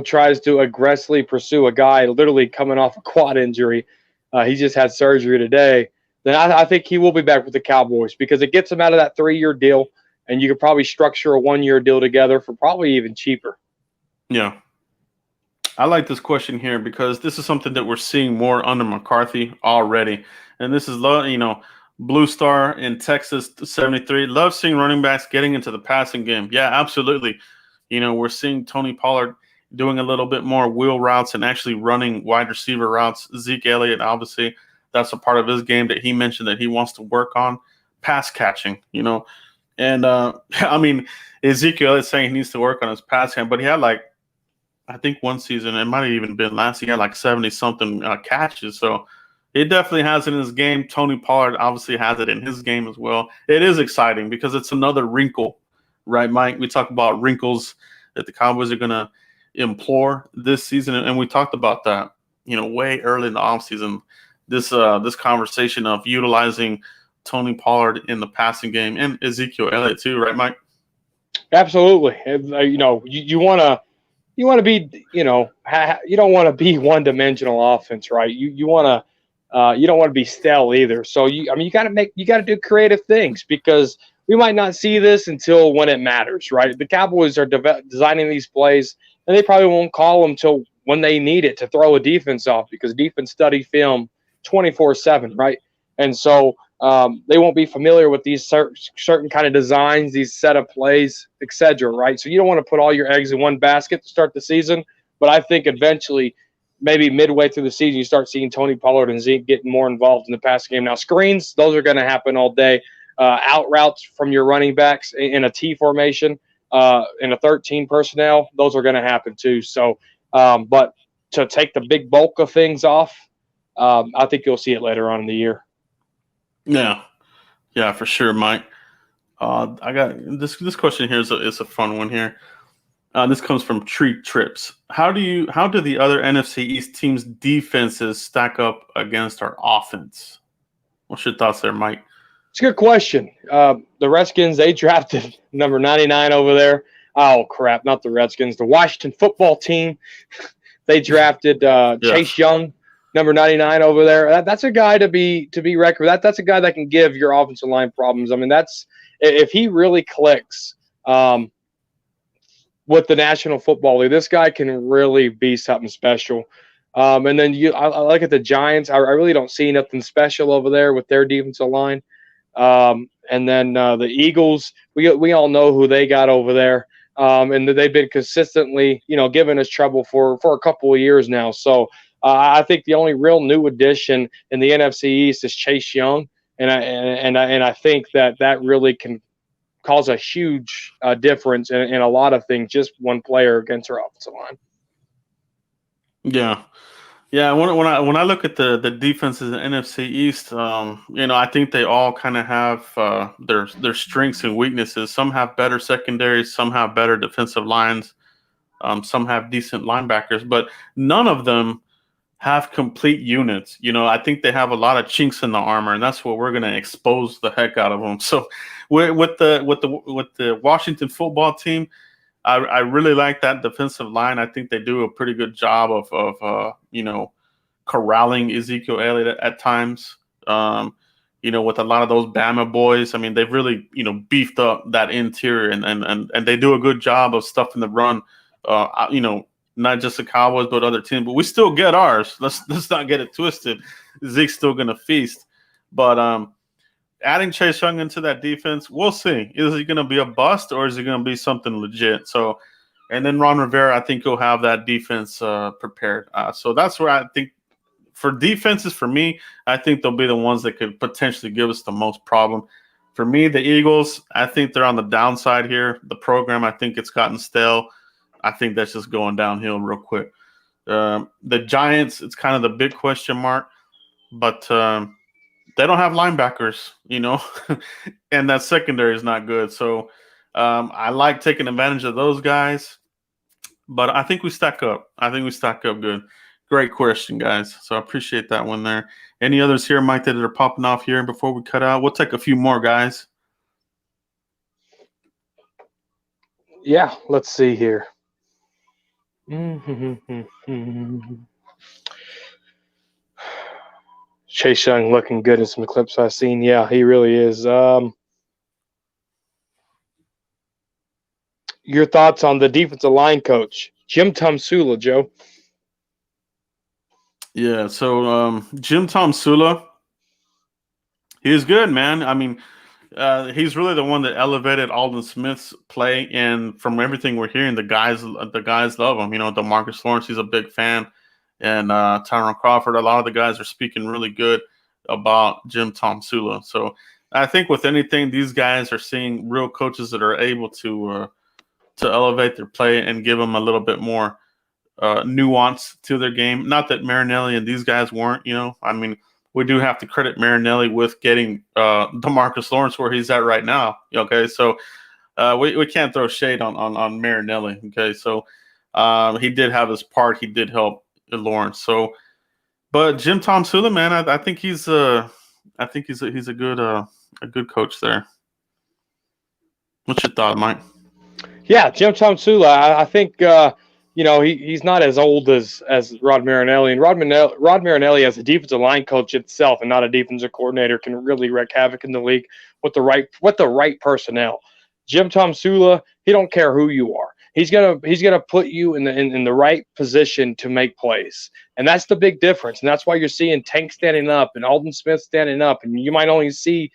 tries to aggressively pursue a guy literally coming off a quad injury, he just had surgery today, then I think he will be back with the Cowboys because it gets him out of that 3-year deal, and you could probably structure a 1-year deal together for probably even cheaper. Yeah. I like this question here because this is something that we're seeing more under McCarthy already. And this is, Blue Star in Texas 73. Love seeing running backs getting into the passing game. Yeah, absolutely. We're seeing Tony Pollard doing a little bit more wheel routes and actually running wide receiver routes. Zeke Elliott, obviously, that's a part of his game that he mentioned that he wants to work on. Pass catching, And, Ezekiel is saying he needs to work on his pass game, but he had I think one season, it might have even been last, he had 70-something catches. So he definitely has it in his game. Tony Pollard obviously has it in his game as well. It is exciting because it's another wrinkle, right, Mike? We talk about wrinkles that the Cowboys are going to implore this season, and we talked about that, way early in the offseason. This conversation of utilizing Tony Pollard in the passing game and Ezekiel Elliott too, right, Mike? Absolutely. You want to be, you don't want to be one-dimensional offense, right? You want to, you don't want to be stale either. So you got to do creative things because we might not see this until when it matters, right? The Cowboys are designing these plays, and they probably won't call them till when they need it to throw a defense off because defense study film 24/7, right? And so they won't be familiar with these certain kind of designs, these set of plays, etc. Right? So you don't want to put all your eggs in one basket to start the season. But I think eventually, maybe midway through the season, you start seeing Tony Pollard and Zeke getting more involved in the passing game. Now, screens, those are going to happen all day. Out routes from your running backs in a T formation, in a 13 personnel, those are going to happen too. So, but to take the big bulk of things off, I think you'll see it later on in the year. Yeah, for sure, Mike. I got this question here is a fun one here. This comes from Tree Trips. How do the other NFC East teams' defenses stack up against our offense? What's your thoughts there, Mike? It's a good question. The Redskins, they drafted number 99 over there. Oh, crap, not the Redskins. The Washington football team, they drafted Chase Young, number 99 over there. That's a guy to be reckoned. That's a guy that can give your offensive line problems. I mean, that's if he really clicks with the National Football League, this guy can really be something special. And then I look at the Giants. I really don't see nothing special over there with their defensive line. And then the Eagles, we all know who they got over there. And they've been consistently, giving us trouble for a couple of years now. So I think the only real new addition in the NFC East is Chase Young, and I think that really can cause a huge difference in a lot of things. Just one player against our offensive line. Yeah. When I look at the defenses in NFC East, I think they all kind of have their strengths and weaknesses. Some have better secondaries, some have better defensive lines, some have decent linebackers, but none of them have complete units. I think they have a lot of chinks in the armor, and that's what we're going to expose the heck out of them. So, with the Washington football team, I really like that defensive line. I think they do a pretty good job of corralling Ezekiel Elliott at times. With a lot of those Bama boys, I mean, they've really beefed up that interior, and they do a good job of stuffing the run. Not just the Cowboys, but other teams. But we still get ours. Let's not get it twisted. Zeke's still going to feast. But adding Chase Young into that defense, we'll see. Is he going to be a bust or is he going to be something legit? So, and then Ron Rivera, I think he'll have that defense prepared. So that's where I think for defenses, for me, I think they'll be the ones that could potentially give us the most problem. For me, the Eagles, I think they're on the downside here. The program, I think it's gotten stale. I think that's just going downhill real quick. The Giants, it's kind of the big question mark, but they don't have linebackers, and that secondary is not good. So I like taking advantage of those guys, but I think we stack up. I think we stack up good. Great question, guys. So I appreciate that one there. Any others here, Mike, that are popping off here before we cut out? We'll take a few more, guys. Yeah, let's see here. Chase Young looking good in some clips I've seen. Yeah, he really is. Your thoughts on the defensive line coach, Jim Tomsula, Joe? Yeah, so Jim Tomsula, he's good, man. I mean, he's really the one that elevated Aldon Smith's play, and from everything we're hearing, the guys love him. DeMarcus Lawrence, he's a big fan, and Tyron Crawford. A lot of the guys are speaking really good about Jim Tomsula. So I think with anything, these guys are seeing real coaches that are able to elevate their play and give them a little bit more nuance to their game. Not that Marinelli and these guys weren't. I mean, we do have to credit Marinelli with getting DeMarcus Lawrence where he's at right now. Okay, so we can't throw shade on Marinelli. Okay, so he did have his part. He did help Lawrence. So, but Jim Tomsula, man, I think he's a good coach there. What's your thought, Mike? Yeah, Jim Tomsula. I think he's not as old as Rod Marinelli, and Rod Marinelli as a defensive line coach itself and not a defensive coordinator can really wreak havoc in the league with the right personnel. Jim Tomsula, he don't care who you are. He's gonna put you in the right position to make plays, and that's the big difference. And that's why you're seeing Tank standing up and Aldon Smith standing up, and you might only see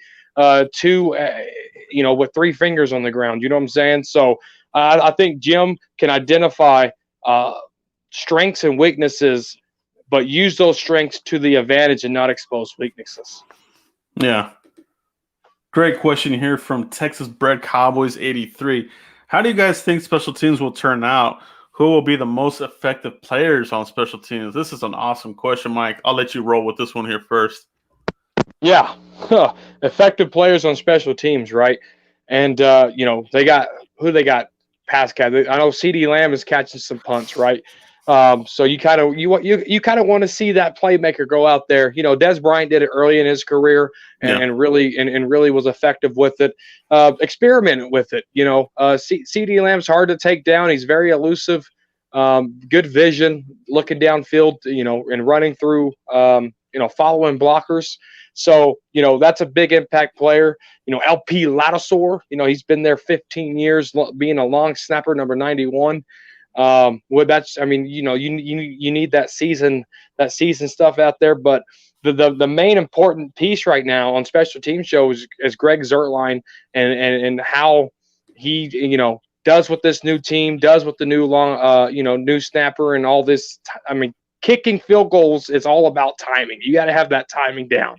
two, with three fingers on the ground. You know what I'm saying? So I think Jim can identify strengths and weaknesses, but use those strengths to the advantage and not expose weaknesses. Yeah. Great question here from Texas Bred Cowboys 83. How do you guys think special teams will turn out? Who will be the most effective players on special teams? This is an awesome question, Mike. I'll let you roll with this one here first. Yeah. Effective players on special teams, right? And, they got pass catch. I know CeeDee Lamb is catching some punts, right? So you kind of want to see that playmaker go out there. Des Bryant did it early in his career and really was effective with it. Experimented with it. CeeDee Lamb's hard to take down. He's very elusive. Good vision, looking downfield. And running through. Following blockers. So, that's a big impact player. LP Ladouceur, he's been there 15 years, being a long snapper, number 91. You need that season stuff out there. But the main important piece right now on special teams show is Greg Zuerlein and how he, does with this new team, does with the new new snapper and all this. Kicking field goals is all about timing. You got to have that timing down.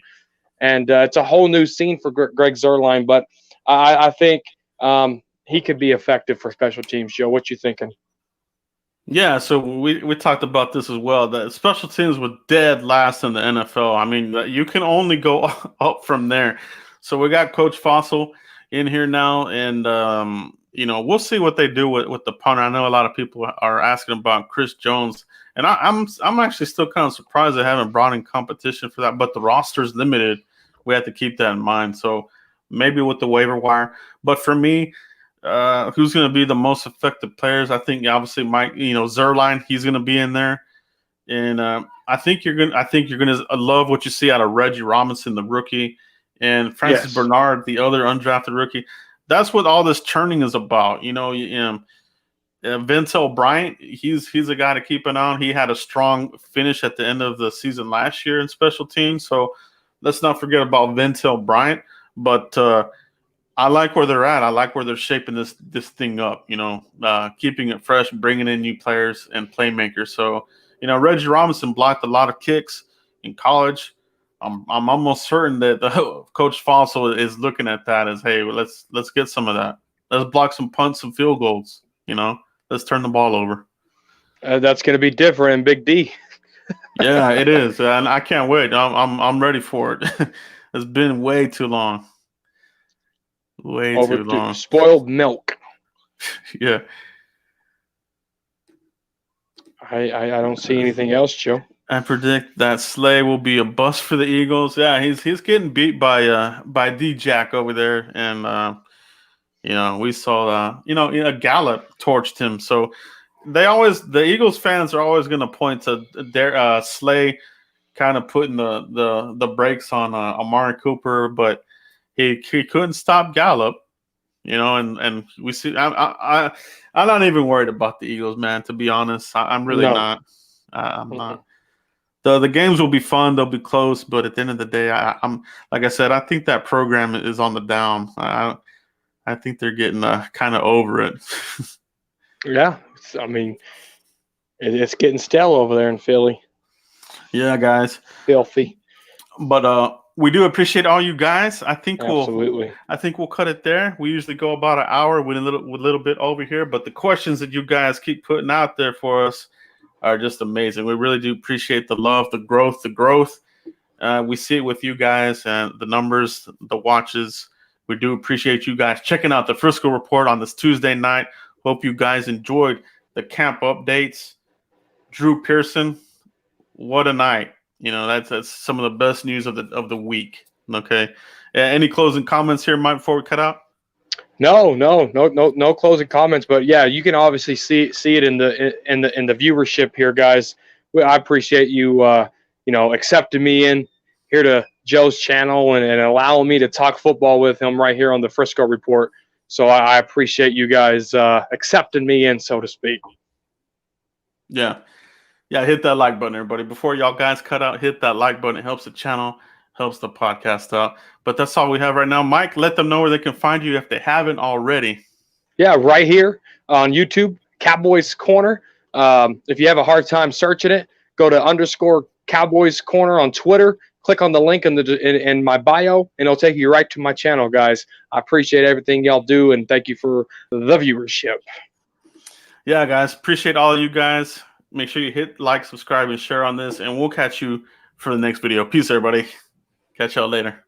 And it's a whole new scene for Greg Zuerlein, but I think he could be effective for special teams. Joe, what you thinking? Yeah, so we talked about this as well. That special teams were dead last in the NFL. You can only go up from there. So we got Coach Fossil in here now, and we'll see what they do with the punter. I know a lot of people are asking about Chris Jones, and I'm actually still kind of surprised they haven't brought in competition for that. But the roster's limited. We have to keep that in mind. So maybe with the waiver wire. But for me, who's going to be the most effective players? I think obviously Mike, Zuerlein, he's going to be in there, and I think you're going to love what you see out of Reggie Robinson, the rookie, and Francis Bernard, the other undrafted rookie. That's what all this churning is about. Ventel Bryant, he's a guy to keep an eye on. He had a strong finish at the end of the season last year in special teams, so let's not forget about Ventel Bryant. But I like where they're at. I like where they're shaping this thing up, keeping it fresh, bringing in new players and playmakers. So, Reggie Robinson blocked a lot of kicks. in college. I'm almost certain that Coach Fossil is looking at that as, hey, let's get some of that. Let's block some punts, some field goals. Let's turn the ball over. That's going to be different in Big D. Yeah, it is, and I can't wait. I'm ready for it. It's been way too long. Way too long. Spoiled milk. Yeah. I don't see anything else, Joe. I predict that Slay will be a bust for the Eagles. Yeah, he's getting beat by D-Jack over there, and we saw Gallup torched him. So the Eagles fans are always going to point to their Slay kind of putting the brakes on Amari Cooper, but he couldn't stop Gallup. And we see. I'm not even worried about the Eagles, man. To be honest, I'm really not. I'm not. The games will be fun. They'll be close, but at the end of the day, I'm like I said, I think that program is on the down. I think they're getting kind of over it. Yeah, I mean, it's getting stale over there in Philly. Yeah, guys, filthy. But we do appreciate all you guys. I think Absolutely. we'll cut it there. We usually go about an hour with a little bit over here, but the questions that you guys keep putting out there for us are just amazing. We really do appreciate the love, the growth. We see it with you guys and the numbers, the watches. We do appreciate you guys checking out the Frisco Report on this Tuesday night. Hope you guys enjoyed the camp updates. Drew Pearson, what a night. That's some of the best news of the week. Okay. Any closing comments here, Mike, before we cut out? No closing comments, but yeah, you can obviously see it in the viewership here, guys. I appreciate you accepting me in here to Joe's channel and allowing me to talk football with him right here on the Frisco Report. So I appreciate you guys accepting me in, so to speak. Yeah, hit that like button, everybody. Before y'all guys cut out, hit that like button. It helps the channel, helps the podcast out. But that's all we have right now. Mike, let them know where they can find you if they haven't already. Yeah, right here on YouTube, Cowboys Corner. If you have a hard time searching it, go to _Cowboys Corner on Twitter. Click on the link in my bio, and it'll take you right to my channel, guys. I appreciate everything y'all do, and thank you for the viewership. Yeah, guys, appreciate all of you guys. Make sure you hit like, subscribe, and share on this, and we'll catch you for the next video. Peace, everybody. Catch y'all later.